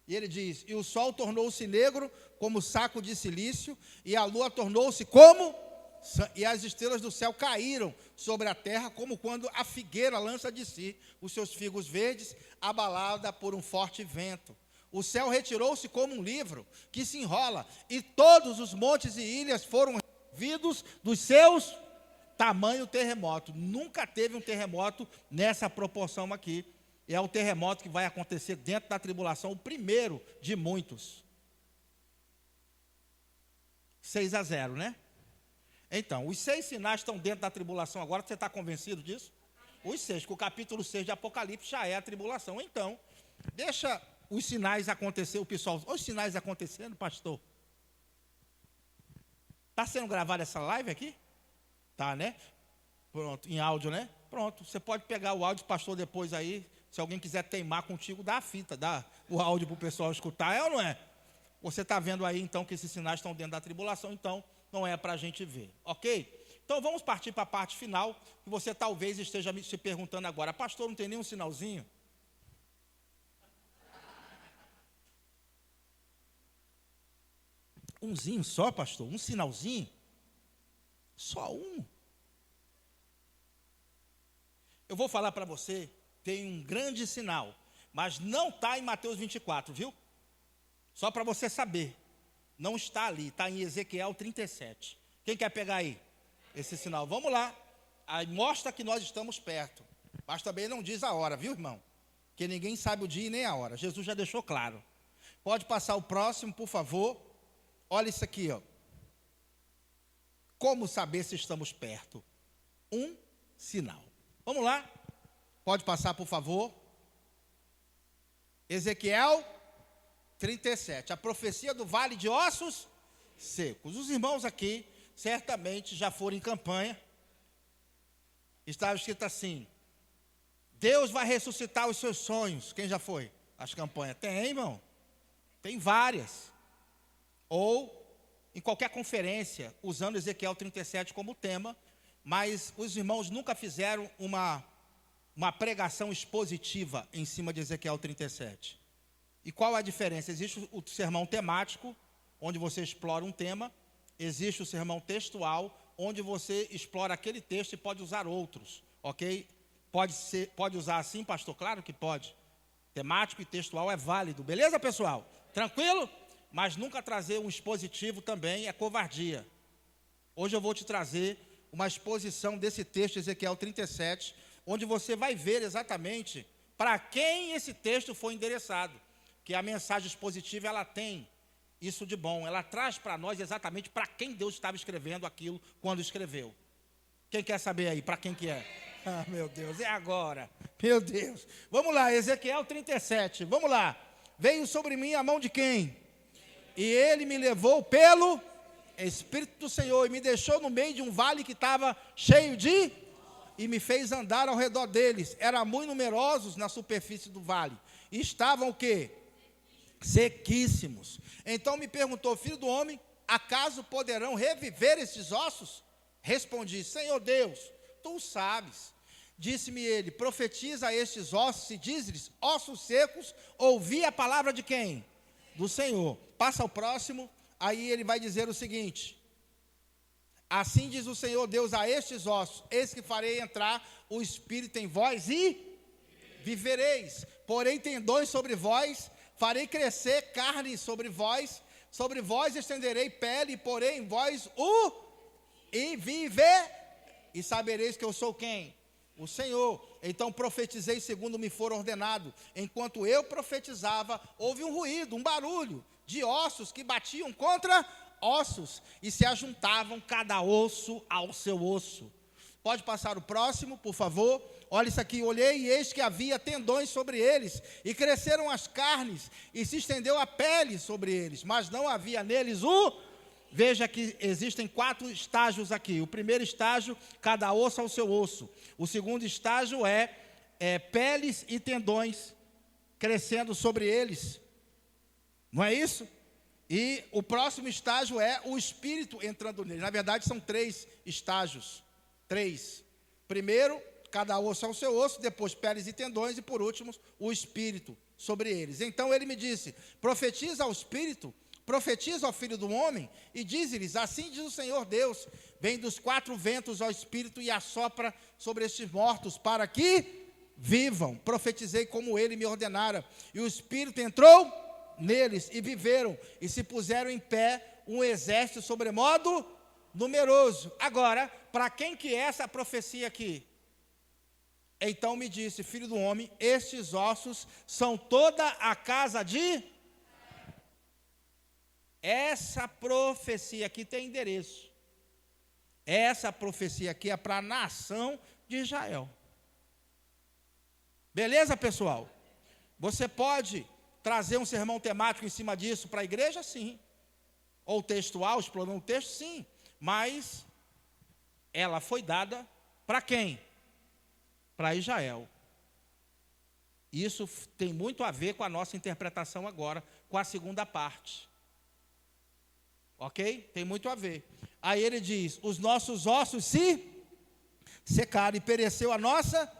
E ele diz, e o sol tornou-se negro como saco de silício, e a lua tornou-se como, e as estrelas do céu caíram sobre a terra, como quando a figueira lança de si os seus figos verdes, abalada por um forte vento. O céu retirou-se como um livro que se enrola, e todos os montes e ilhas foram removidos dos seus tamanho terremoto. Nunca teve um terremoto nessa proporção aqui. É o terremoto que vai acontecer dentro da tribulação, o primeiro de muitos. 6-0, né? Então, os 6 sinais estão dentro da tribulação agora, você está convencido disso? Os 6, que o capítulo 6 de Apocalipse já é a tribulação. Então, Deixa os sinais acontecer, o pessoal. Os sinais acontecendo, pastor. Está sendo gravada essa live aqui? Tá, né? Pronto, em áudio, né? Pronto, você pode pegar o áudio, pastor, depois aí. Se alguém quiser teimar contigo, dá a fita, dá o áudio para o pessoal escutar, é ou não é? Você está vendo aí, então, que esses sinais estão dentro da tribulação, então não é para a gente ver, ok? Então vamos partir para a parte final, que você talvez esteja se perguntando agora, pastor, não tem nenhum sinalzinho? Umzinho só, pastor? Um sinalzinho? Só um? Eu vou falar para você, tem um grande sinal, mas não está em Mateus 24, viu? Só para você saber, não está ali, está em Ezequiel 37. Quem quer pegar aí esse sinal? Vamos lá, aí mostra que nós estamos perto, mas também não diz a hora, viu, irmão? Que ninguém sabe o dia e nem a hora, Jesus já deixou claro. Pode passar o próximo, por favor. Olha isso aqui, ó. Como saber se estamos perto? Um sinal. Vamos lá. Pode passar, por favor. Ezequiel 37. A profecia do vale de ossos secos. Os irmãos aqui, certamente, já foram em campanha. Estava escrito assim: Deus vai ressuscitar os seus sonhos. Quem já foi? As campanhas. Tem, irmão? Tem várias. Ou em qualquer conferência, usando Ezequiel 37 como tema, mas os irmãos nunca fizeram uma pregação expositiva em cima de Ezequiel 37. E qual a diferença? Existe o sermão temático, onde você explora um tema, existe o sermão textual, onde você explora aquele texto e pode usar outros, ok? Pode usar assim, pastor? Claro que pode. Temático e textual é válido, beleza, pessoal? Tranquilo? Mas nunca trazer um expositivo também é covardia. Hoje eu vou te trazer uma exposição desse texto, Ezequiel 37, onde você vai ver exatamente para quem esse texto foi endereçado. Que a mensagem expositiva, ela tem isso de bom, ela traz para nós exatamente para quem Deus estava escrevendo aquilo quando escreveu. Quem quer saber aí, para quem que é? Ah, meu Deus, é agora. Meu Deus. Vamos lá, Ezequiel 37, vamos lá. Veio sobre mim a mão de quem? E ele me levou pelo Espírito do Senhor e me deixou no meio de um vale que estava cheio de... E me fez andar ao redor deles. Eram muito numerosos na superfície do vale. E estavam o quê? Sequíssimos. Então me perguntou, filho do homem, acaso poderão reviver esses ossos? Respondi, Senhor Deus, tu sabes. Disse-me ele, profetiza a estes ossos e diz-lhes, ossos secos, ouvi a palavra de quem? Do Senhor. Passa ao próximo, aí ele vai dizer o seguinte: assim diz o Senhor Deus a estes ossos, eis que farei entrar o Espírito em vós e vivereis. Porém tendões sobre vós, farei crescer carne sobre vós estenderei pele, porém em vós e viver. E sabereis que eu sou quem? O Senhor. Então profetizei segundo me for ordenado. Enquanto eu profetizava, houve um ruído, um barulho de ossos que batiam contra ossos e se ajuntavam cada osso ao seu osso. Pode passar o próximo, por favor. Olha isso aqui, olhei e eis que havia tendões sobre eles, e cresceram as carnes, e se estendeu a pele sobre eles, mas não havia neles Veja que existem 4 estágios aqui. O primeiro estágio, cada osso ao seu osso. O segundo estágio é peles e tendões crescendo sobre eles. Não é isso? E o próximo estágio é o Espírito entrando neles. Na verdade, são 3 estágios. 3. Primeiro, cada osso ao seu osso, depois peles e tendões, e por último, o Espírito sobre eles. Então ele me disse, profetiza ao Espírito, profetiza ao Filho do Homem, e diz-lhes, assim diz o Senhor Deus, vem dos 4 ventos ao Espírito e assopra sobre estes mortos, para que vivam. Profetizei como ele me ordenara, e o Espírito entrou neles, e viveram, e se puseram em pé um exército sobremodo numeroso. Agora, para quem que é essa profecia aqui? Então me disse, filho do homem, estes ossos são toda a casa de... Essa profecia aqui tem endereço. Essa profecia aqui é para a nação de Israel. Beleza, pessoal? Você pode trazer um sermão temático em cima disso para a igreja? Sim. Ou textual, explorando o texto? Sim. Mas ela foi dada para quem? Para Israel. Isso tem muito a ver com a nossa interpretação agora, com a segunda parte. Ok? Tem muito a ver. Aí ele diz, os nossos ossos se secaram e pereceu a nossa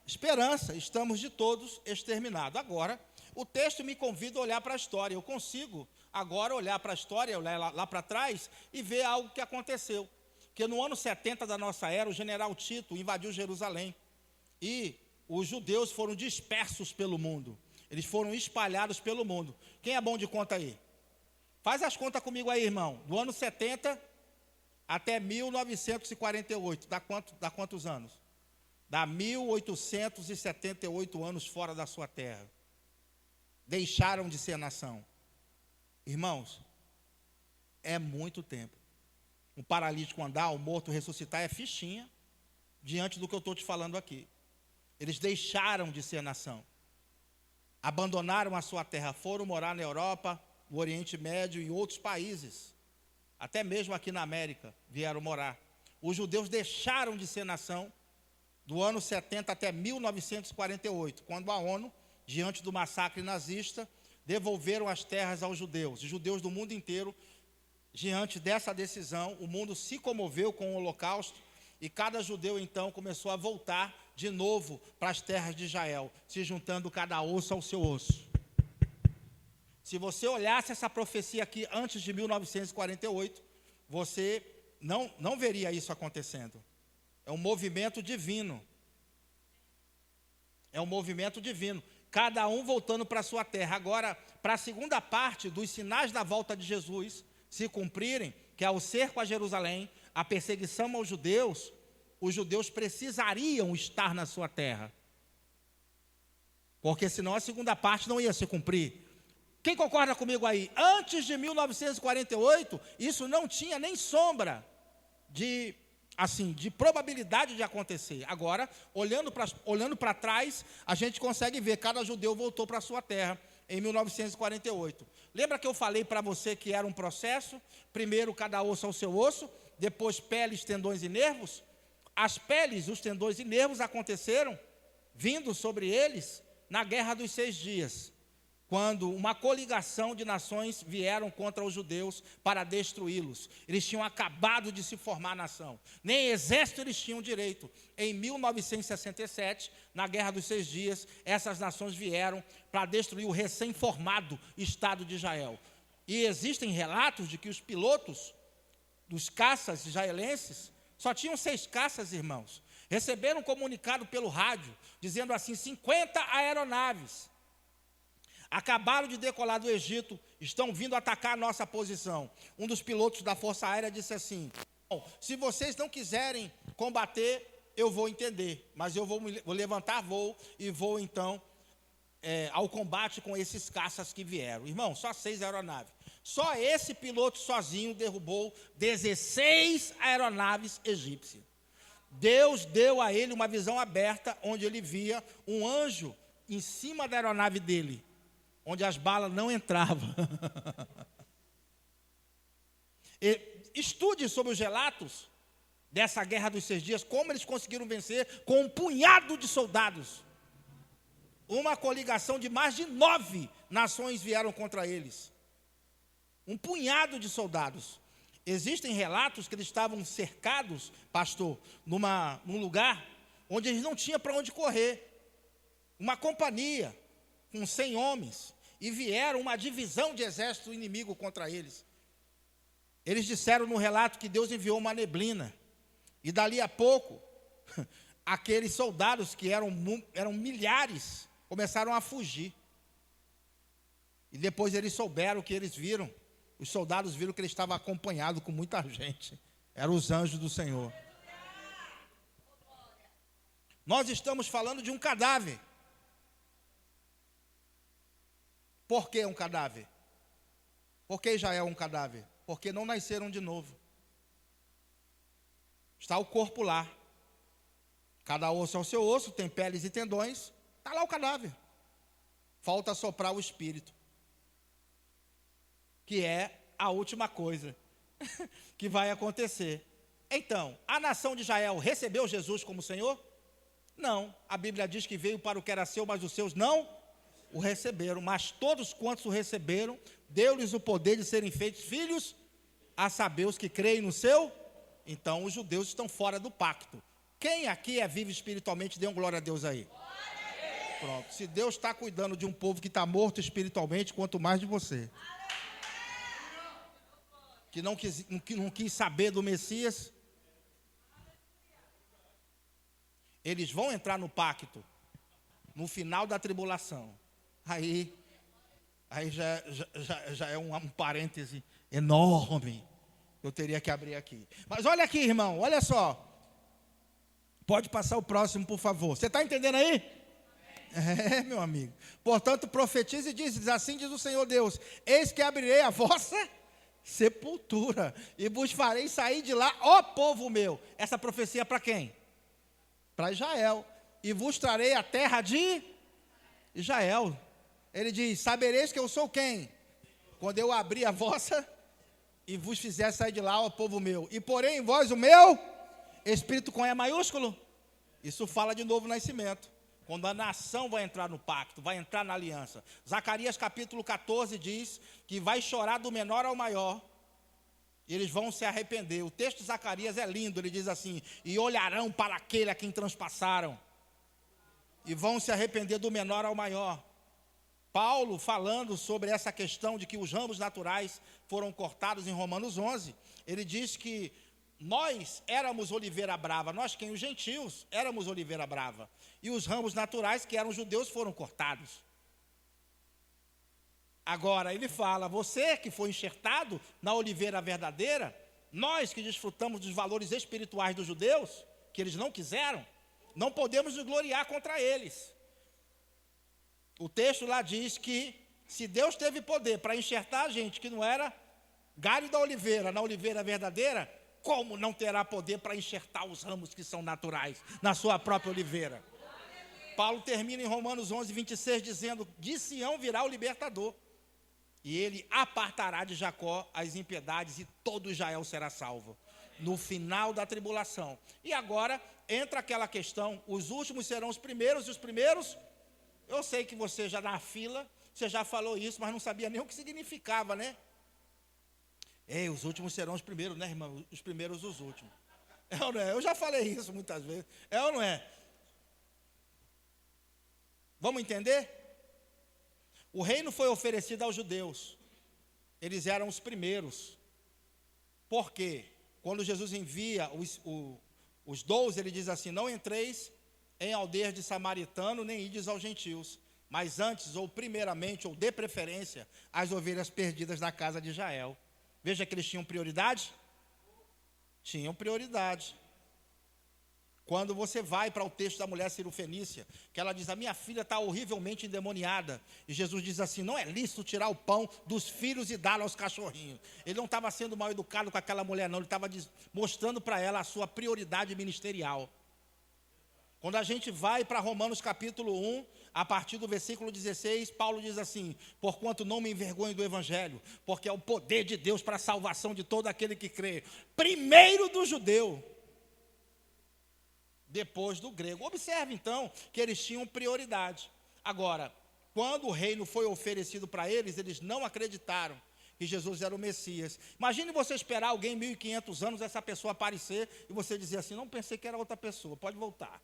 esperança, estamos de todos exterminados. Agora, o texto me convida a olhar para a história. Eu consigo agora olhar para a história, olhar lá para trás e ver algo que aconteceu. Que no ano 70 da nossa era, o general Tito invadiu Jerusalém. E os judeus foram dispersos pelo mundo. Eles foram espalhados pelo mundo. Quem é bom de conta aí? Faz as contas comigo aí, irmão. Do ano 70 até 1948. Dá quantos anos? Dá 1878 anos fora da sua terra. Deixaram de ser nação. Irmãos, é muito tempo. Um paralítico andar, um morto ressuscitar é fichinha diante do que eu estou te falando aqui. Eles deixaram de ser nação. Abandonaram a sua terra, foram morar na Europa, no Oriente Médio e em outros países. Até mesmo aqui na América vieram morar. Os judeus deixaram de ser nação do ano 70 até 1948, quando a ONU, diante do massacre nazista, devolveram as terras aos judeus. Os judeus do mundo inteiro, diante dessa decisão, o mundo se comoveu com o Holocausto e cada judeu então começou a voltar de novo para as terras de Israel, se juntando cada osso ao seu osso. Se você olhasse essa profecia aqui antes de 1948, você não veria isso acontecendo. É um movimento divino. É um movimento divino. Cada um voltando para a sua terra. Agora, para a segunda parte dos sinais da volta de Jesus se cumprirem, que é o cerco a Jerusalém, a perseguição aos judeus, os judeus precisariam estar na sua terra. Porque senão a segunda parte não ia se cumprir. Quem concorda comigo aí? Antes de 1948, isso não tinha nem sombra de probabilidade de acontecer. Agora, olhando para trás, a gente consegue ver, cada judeu voltou para a sua terra em 1948. Lembra que eu falei para você que era um processo? Primeiro, cada osso ao seu osso, depois peles, tendões e nervos. As peles, os tendões e nervos aconteceram, vindo sobre eles, na Guerra dos 6 Dias. Quando uma coligação de nações vieram contra os judeus para destruí-los. Eles tinham acabado de se formar nação. Nem exército eles tinham direito. Em 1967, na Guerra dos 6 Dias, essas nações vieram para destruir o recém-formado Estado de Israel. E existem relatos de que os pilotos dos caças israelenses, só tinham 6 caças, irmãos, receberam um comunicado pelo rádio, dizendo assim, 50 aeronaves acabaram de decolar do Egito, estão vindo atacar a nossa posição. Um dos pilotos da Força Aérea disse assim, bom, se vocês não quiserem combater, eu vou entender, mas eu vou levantar voo e vou então ao combate com esses caças que vieram. Irmão, só 6 aeronaves. Só esse piloto sozinho derrubou 16 aeronaves egípcias. Deus deu a ele uma visão aberta, onde ele via um anjo em cima da aeronave dele, onde as balas não entravam. Estude sobre os relatos dessa Guerra dos 6 Dias, como eles conseguiram vencer com um punhado de soldados. Uma coligação de mais de 9 nações vieram contra eles. Um punhado de soldados. Existem relatos que eles estavam cercados, pastor, num lugar onde eles não tinham para onde correr. Uma companhia com 100 homens, e vieram uma divisão de exército inimigo contra eles. Eles disseram no relato que Deus enviou uma neblina, e dali a pouco, aqueles soldados que eram milhares, começaram a fugir. E depois eles souberam o que eles viram. Os soldados viram que ele estava acompanhado com muita gente. Eram os anjos do Senhor. Nós estamos falando de um cadáver. Por que um cadáver? Por que Israel é um cadáver? Porque não nasceram de novo. Está o corpo lá. Cada osso é o seu osso, tem peles e tendões. Está lá o cadáver. falta soprar o Espírito, que é a última coisa que vai acontecer. Então, a nação de Israel recebeu Jesus como Senhor? Não, a Bíblia diz que veio para o que era seu, mas os seus não o receberam. Mas todos quantos o receberam, deu-lhes o poder de serem feitos filhos, a saber, os que creem no seu. Então, os judeus estão fora do pacto. Quem aqui é vivo espiritualmente, dê um glória a Deus aí. Pronto, se Deus está cuidando de um povo que está morto espiritualmente, quanto mais de você. Que não quis saber do Messias. Eles vão entrar no pacto no final da tribulação. Aí já é um parêntese enorme. Eu teria que abrir aqui. Mas olha aqui, irmão, olha só. Pode passar o próximo, por favor. Você está entendendo aí? É, meu amigo. Portanto, profetiza e diz, assim diz o Senhor Deus: eis que abrirei a vossa sepultura e vos farei sair de lá, ó povo meu. Essa profecia é para quem? Para Israel. E vos trarei a terra de Israel. Ele diz, sabereis que eu sou quem? Quando eu abrir a vossa e vos fizer sair de lá, ó povo meu. E porém em vós o meu Espírito com E maiúsculo. Isso fala de novo nascimento. Quando a nação vai entrar no pacto, vai entrar na aliança. Zacarias capítulo 14 diz que vai chorar do menor ao maior. E eles vão se arrepender. O texto de Zacarias é lindo, ele diz assim, e olharão para aquele a quem transpassaram. E vão se arrepender do menor ao maior. Paulo, falando sobre essa questão de que os ramos naturais foram cortados em Romanos 11, ele diz que nós éramos oliveira brava, nós quem? Os gentios éramos oliveira brava. E os ramos naturais, que eram judeus, foram cortados. Agora, ele fala, você que foi enxertado na oliveira verdadeira, nós que desfrutamos dos valores espirituais dos judeus, que eles não quiseram, não podemos nos gloriar contra eles. O texto lá diz que, se Deus teve poder para enxertar a gente que não era galho da oliveira, na oliveira verdadeira, como não terá poder para enxertar os ramos que são naturais na sua própria oliveira? Paulo termina em Romanos 11, 26, dizendo, de Sião virá o libertador, e ele apartará de Jacó as impiedades, e todo Israel será salvo, no final da tribulação. E agora, entra aquela questão, os últimos serão os primeiros, e os primeiros, eu sei que você já na fila, você já falou isso, mas não sabia nem o que significava, né? Ei, os últimos serão os primeiros, né, irmão? Os primeiros, os últimos. É ou não é? Eu já falei isso muitas vezes. É ou não é? Vamos entender? O reino foi oferecido aos judeus. Eles eram os primeiros. Por quê? Quando Jesus envia os 12, ele diz assim, não entreis em aldeias de samaritano, nem ides aos gentios, mas antes, ou primeiramente, ou de preferência, as ovelhas perdidas da casa de Israel. Veja que eles tinham prioridade? Tinham prioridade. Quando você vai para o texto da mulher cirofenícia, que ela diz, a minha filha está horrivelmente endemoniada. E Jesus diz assim, não é lícito tirar o pão dos filhos e dá-lo aos cachorrinhos. Ele não estava sendo mal educado com aquela mulher, não. Ele estava mostrando para ela a sua prioridade ministerial. Quando a gente vai para Romanos capítulo 1, a partir do versículo 16, Paulo diz assim, porquanto não me envergonho do evangelho, porque é o poder de Deus para a salvação de todo aquele que crê. Primeiro do judeu, depois do grego. Observe então que eles tinham prioridade. Agora, quando o reino foi oferecido para eles, eles não acreditaram que Jesus era o Messias. Imagine você esperar alguém 1500 anos, essa pessoa aparecer, e você dizer assim, não pensei que era outra pessoa, pode voltar.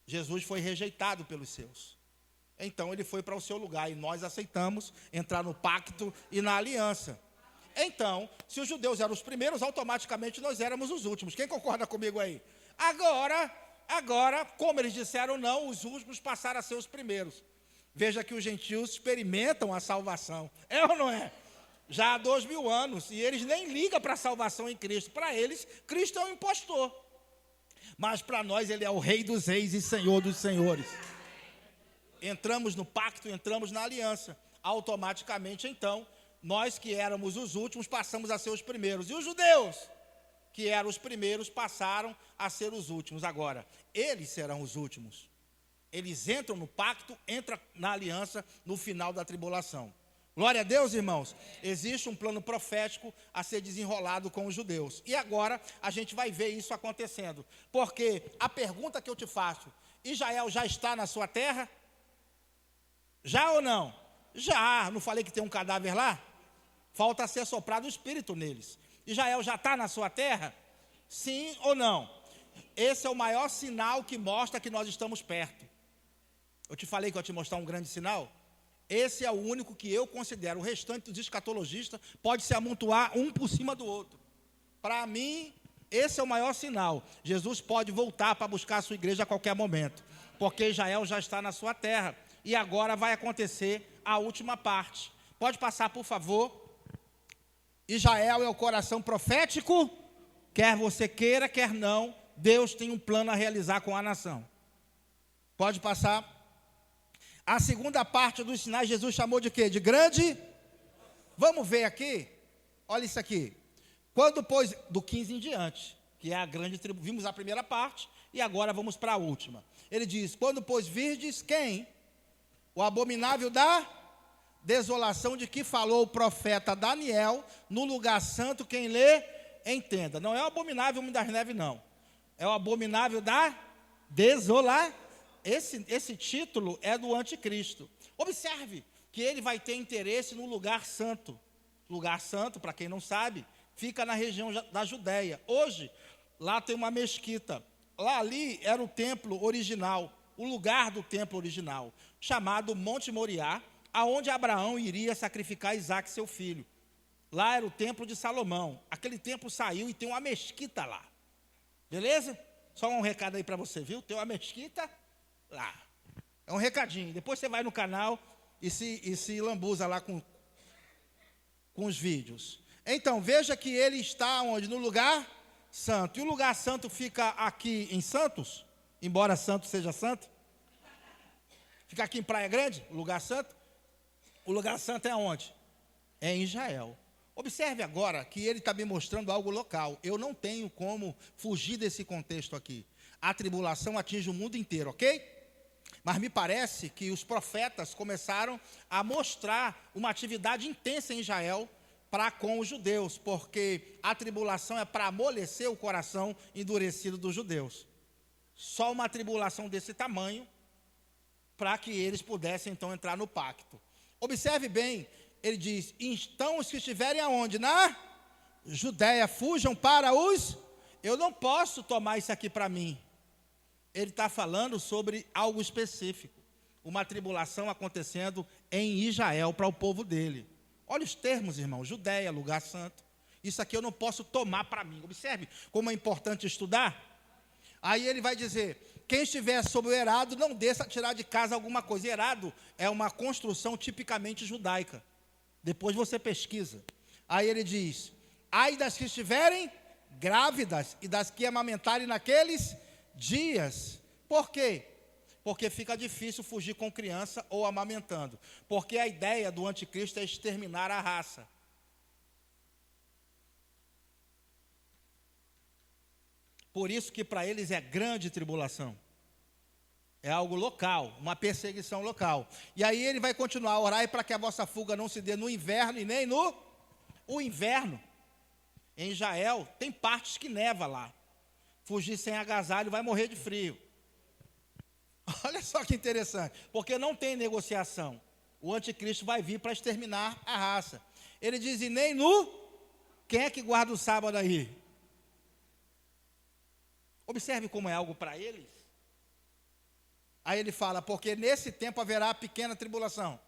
Jesus foi rejeitado pelos seus. Então ele foi para o seu lugar, e nós aceitamos entrar no pacto e na aliança. Então, se os judeus eram os primeiros, automaticamente nós éramos os últimos. Quem concorda comigo aí? Agora, como eles disseram não, os últimos passaram a ser os primeiros. Veja que os gentios experimentam a salvação. É ou não é? Já há 2000 anos, e eles nem ligam para a salvação em Cristo. Para eles, Cristo é um impostor. Mas para nós ele é o Rei dos Reis e Senhor dos Senhores. Entramos no pacto, entramos na aliança. Automaticamente, então, nós que éramos os últimos, passamos a ser os primeiros. E os judeus, que eram os primeiros, passaram a ser os últimos. Agora, eles serão os últimos. Eles entram no pacto, entram na aliança no final da tribulação. Glória a Deus, irmãos. Existe um plano profético a ser desenrolado com os judeus. E agora a gente vai ver isso acontecendo. Porque a pergunta que eu te faço, Israel já está na sua terra? Já ou não? Já. Não falei que tem um cadáver lá? Falta ser soprado o Espírito neles. Israel já está na sua terra? Sim ou não? Esse é o maior sinal que mostra que nós estamos perto. Eu te falei que eu ia te mostrar um grande sinal? Esse é o único que eu considero. O restante dos escatologistas pode se amontoar um por cima do outro. Para mim, esse é o maior sinal. Jesus pode voltar para buscar a sua igreja a qualquer momento, porque Israel já está na sua terra. E agora vai acontecer a última parte. Pode passar, por favor. Israel é o coração profético. Quer você queira, quer não, Deus tem um plano a realizar com a nação. Pode passar. A segunda parte dos sinais, Jesus chamou de quê? De grande? Vamos ver aqui. Olha isso aqui. Quando, pois, do 15 em diante, que é a grande tribo, vimos a primeira parte, e agora vamos para a última. Ele diz, quando, pois, virdes quem? O abominável da desolação de que falou o profeta Daniel, no lugar santo, quem lê, entenda. Não é o abominável das neves, não. É o abominável da desolação. Esse título é do anticristo. Observe que ele vai ter interesse no lugar santo. Lugar santo, para quem não sabe, fica na região da Judéia. Hoje, lá tem uma mesquita. Lá ali era o templo original, o lugar do templo original, chamado Monte Moriá, aonde Abraão iria sacrificar Isaque, seu filho. Lá era o templo de Salomão. Aquele templo saiu e tem uma mesquita lá. Beleza? Só um recado aí para você, viu? Tem uma mesquita lá. É um recadinho. Depois você vai no canal e se lambuza lá com os vídeos. Então, veja que ele está onde? No lugar santo. E o lugar santo fica aqui em Santos, embora santo seja santo. Fica aqui em Praia Grande, o lugar santo. O lugar santo é onde? É em Israel. Observe agora que ele está me mostrando algo local. Eu não tenho como fugir desse contexto aqui. A tribulação atinge o mundo inteiro, ok? Mas me parece que os profetas começaram a mostrar uma atividade intensa em Israel para com os judeus, porque a tribulação é para amolecer o coração endurecido dos judeus. Só uma tribulação desse tamanho para que eles pudessem então entrar no pacto. Observe bem, ele diz, então os que estiverem aonde? Na Judéia, fujam para os... Eu não posso tomar isso aqui para mim. Ele está falando sobre algo específico. Uma tribulação acontecendo em Israel para o povo dele. Olha os termos, irmão. Judéia, lugar santo. Isso aqui eu não posso tomar para mim. Observe como é importante estudar. Aí ele vai dizer, quem estiver sob o erado, não desça a tirar de casa alguma coisa. Erado é uma construção tipicamente judaica. Depois você pesquisa. Aí ele diz, ai das que estiverem grávidas e das que amamentarem naqueles dias. Por quê? Porque fica difícil fugir com criança ou amamentando. Porque a ideia do anticristo é exterminar a raça. Por isso que para eles é grande tribulação. É algo local, uma perseguição local. E aí ele vai continuar, orai para que a vossa fuga não se dê no inverno e nem no... O inverno, em Israel, tem partes que neva lá. Fugir sem agasalho vai morrer de frio. Olha só que interessante, porque não tem negociação. O anticristo vai vir para exterminar a raça. Ele diz, e nem no... Quem é que guarda o sábado aí? Observe como é algo para eles. Aí ele fala, porque nesse tempo haverá pequena tribulação.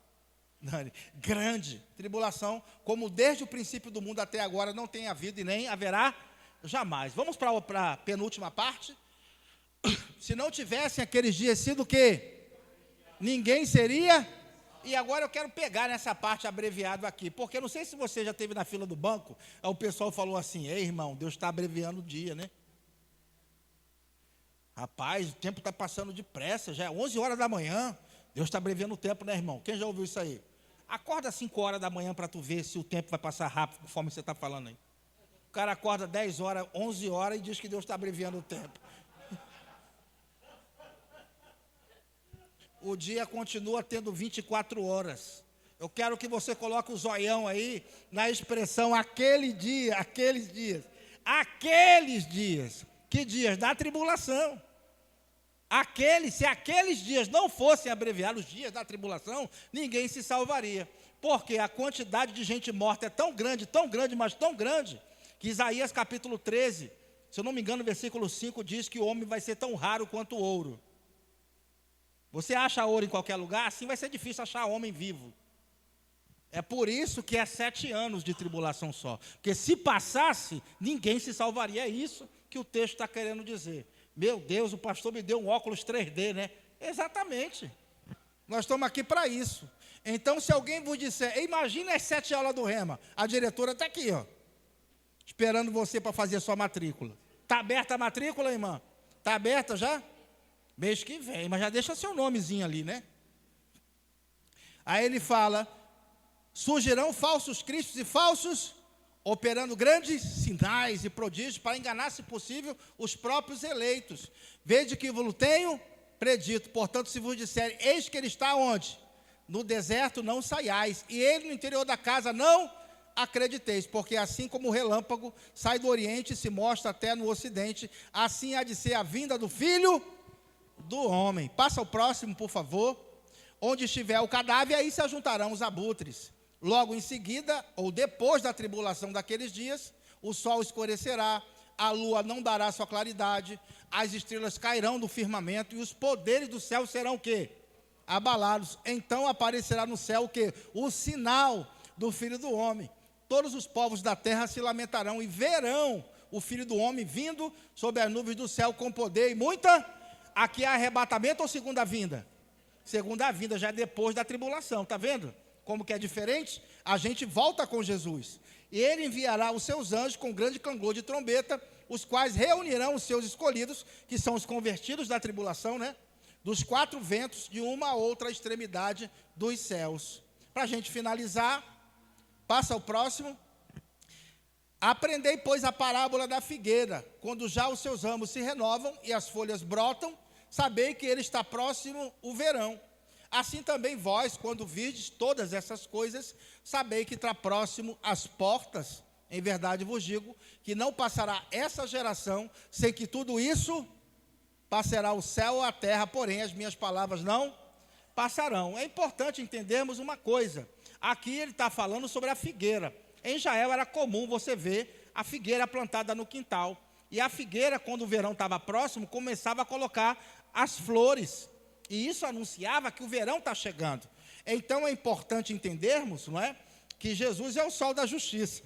Grande tribulação, como desde o princípio do mundo até agora não tem havido e nem haverá jamais. Vamos para a penúltima parte. Se não tivessem aqueles dias sido o quê? Ninguém seria. E agora eu quero pegar nessa parte abreviado aqui, porque eu não sei se você já esteve na fila do banco, aí o pessoal falou assim, ei irmão, Deus está abreviando o dia, né? Rapaz, o tempo está passando depressa, já é 11 horas da manhã, Deus está abreviando o tempo, né irmão? Quem já ouviu isso aí? Acorda às 5 horas da manhã para tu ver se o tempo vai passar rápido, conforme você está falando aí. O cara acorda 10 horas, 11 horas e diz que Deus está abreviando o tempo. o dia continua tendo 24 horas. Eu quero que você coloque o zoião aí na expressão aquele dia, aqueles dias. Aqueles dias. Que dias? Da tribulação. Se aqueles dias não fossem abreviados, os dias da tribulação, ninguém se salvaria. Porque a quantidade de gente morta é tão grande, mas tão grande, que Isaías capítulo 13, se eu não me engano, versículo 5, diz que o homem vai ser tão raro quanto o ouro. Você acha ouro em qualquer lugar, assim vai ser difícil achar homem vivo. É por isso que é 7 anos de tribulação só. Porque se passasse, ninguém se salvaria. É isso que o texto está querendo dizer. Meu Deus, o pastor me deu um óculos 3D, né? Exatamente. Nós estamos aqui para isso. Então, se alguém vos disser, imagina as 7 aulas do Rema, a diretora está aqui, ó, esperando você para fazer a sua matrícula. Está aberta a matrícula, irmã? Está aberta já? Mês que vem, mas já deixa seu nomezinho ali, né? Aí ele fala, surgirão falsos cristos e falsos, operando grandes sinais e prodígios para enganar, se possível, os próprios eleitos. Vede que vos tenho predito, portanto, se vos disserem, eis que ele está onde? No deserto não saiais, e ele no interior da casa não acrediteis, porque assim como o relâmpago sai do oriente e se mostra até no ocidente, assim há de ser a vinda do Filho do Homem. Passa o próximo, por favor. Onde estiver o cadáver, aí se ajuntarão os abutres. Logo em seguida, ou depois da tribulação daqueles dias, o sol escurecerá, a lua não dará sua claridade, as estrelas cairão do firmamento, e os poderes do céu serão o quê? Abalados. Então aparecerá no céu o quê? O sinal do Filho do Homem. Todos os povos da terra se lamentarão e verão o Filho do Homem vindo sobre as nuvens do céu com poder e muita... Aqui é arrebatamento ou segunda vinda? Segunda vinda, já depois da tribulação, está vendo? Como que é diferente? A gente volta com Jesus. E ele enviará os seus anjos com grande clangor de trombeta, os quais reunirão os seus escolhidos, que são os convertidos da tribulação, né? Dos 4 ventos, de uma a outra extremidade dos céus. Para a gente finalizar, passa o próximo. Aprendei, pois, a parábola da figueira. Quando já os seus ramos se renovam e as folhas brotam, sabei que ele está próximo o verão. Assim também vós, quando virdes todas essas coisas, sabei que está próximo as portas. Em verdade vos digo, que não passará essa geração, sem que tudo isso passará o céu ou a terra, porém as minhas palavras não passarão. É importante entendermos uma coisa. Aqui ele está falando sobre a figueira. Em Israel era comum você ver a figueira plantada no quintal. E a figueira, quando o verão estava próximo, começava a colocar as flores. E isso anunciava que o verão está chegando. Então é importante entendermos, não é? Que Jesus é o sol da justiça.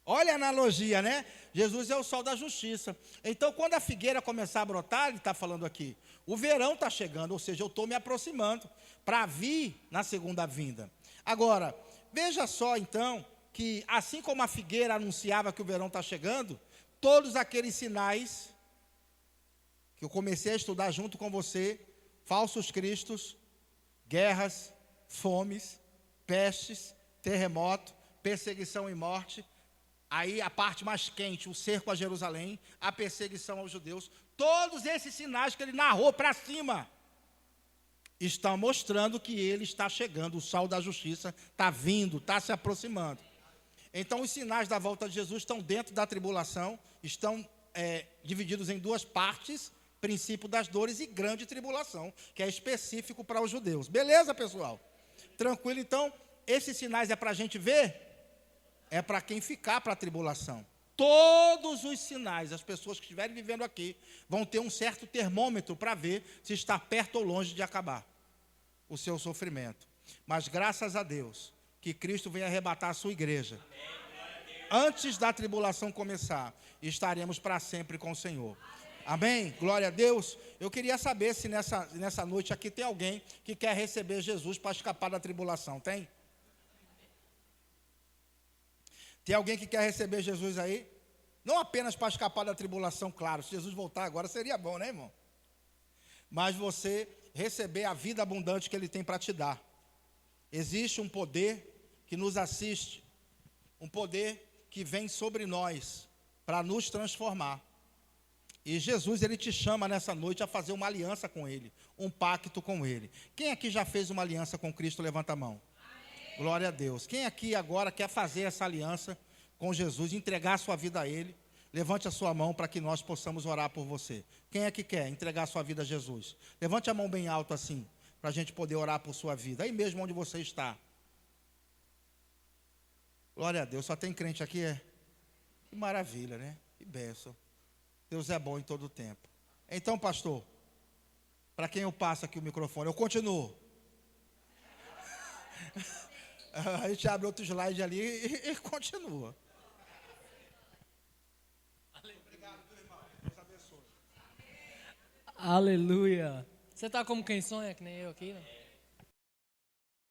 Olha a analogia, né? Jesus é o sol da justiça. Então, quando a figueira começar a brotar, ele está falando aqui, o verão está chegando, ou seja, eu estou me aproximando para vir na segunda vinda. Agora, veja só então, que assim como a figueira anunciava que o verão está chegando, todos aqueles sinais que eu comecei a estudar junto com você, falsos cristos, guerras, fomes, pestes, terremoto, perseguição e morte, aí a parte mais quente, o cerco a Jerusalém, a perseguição aos judeus, todos esses sinais que ele narrou para cima, estão mostrando que ele está chegando, o sol da justiça está vindo, está se aproximando. Então os sinais da volta de Jesus estão dentro da tribulação, estão divididos em 2 partes, princípio das dores e grande tribulação, que é específico para os judeus. Beleza, pessoal? Tranquilo? Então, esses sinais é para a gente ver? É para quem ficar para a tribulação. Todos os sinais, as pessoas que estiverem vivendo aqui, vão ter um certo termômetro para ver se está perto ou longe de acabar o seu sofrimento. Mas graças a Deus, que Cristo venha arrebatar a sua igreja. Antes da tribulação começar, estaremos para sempre com o Senhor. Amém? Glória a Deus. Eu queria saber se nessa noite aqui tem alguém que quer receber Jesus para escapar da tribulação. Tem? Tem alguém que quer receber Jesus aí? Não apenas para escapar da tribulação, claro. Se Jesus voltar agora seria bom, né, irmão? Mas você receber a vida abundante que Ele tem para te dar. Existe um poder que nos assiste. Um poder que vem sobre nós para nos transformar. E Jesus, ele te chama nessa noite a fazer uma aliança com ele, um pacto com ele. Quem aqui já fez uma aliança com Cristo? Levanta a mão. Amém. Glória a Deus. Quem aqui agora quer fazer essa aliança com Jesus, entregar a sua vida a ele? Levante a sua mão para que nós possamos orar por você. Quem é que quer entregar a sua vida a Jesus? Levante a mão bem alto assim, para a gente poder orar por sua vida. Aí mesmo onde você está. Glória a Deus. Só tem crente aqui, é? Que maravilha, né? Que bênção. Deus é bom em todo o tempo. Então, pastor, para quem eu passo aqui o microfone, eu continuo. A gente abre outro slide ali e continua. Obrigado, meu irmão. Deus abençoe. Aleluia. Você está como quem sonha, que nem eu aqui, né?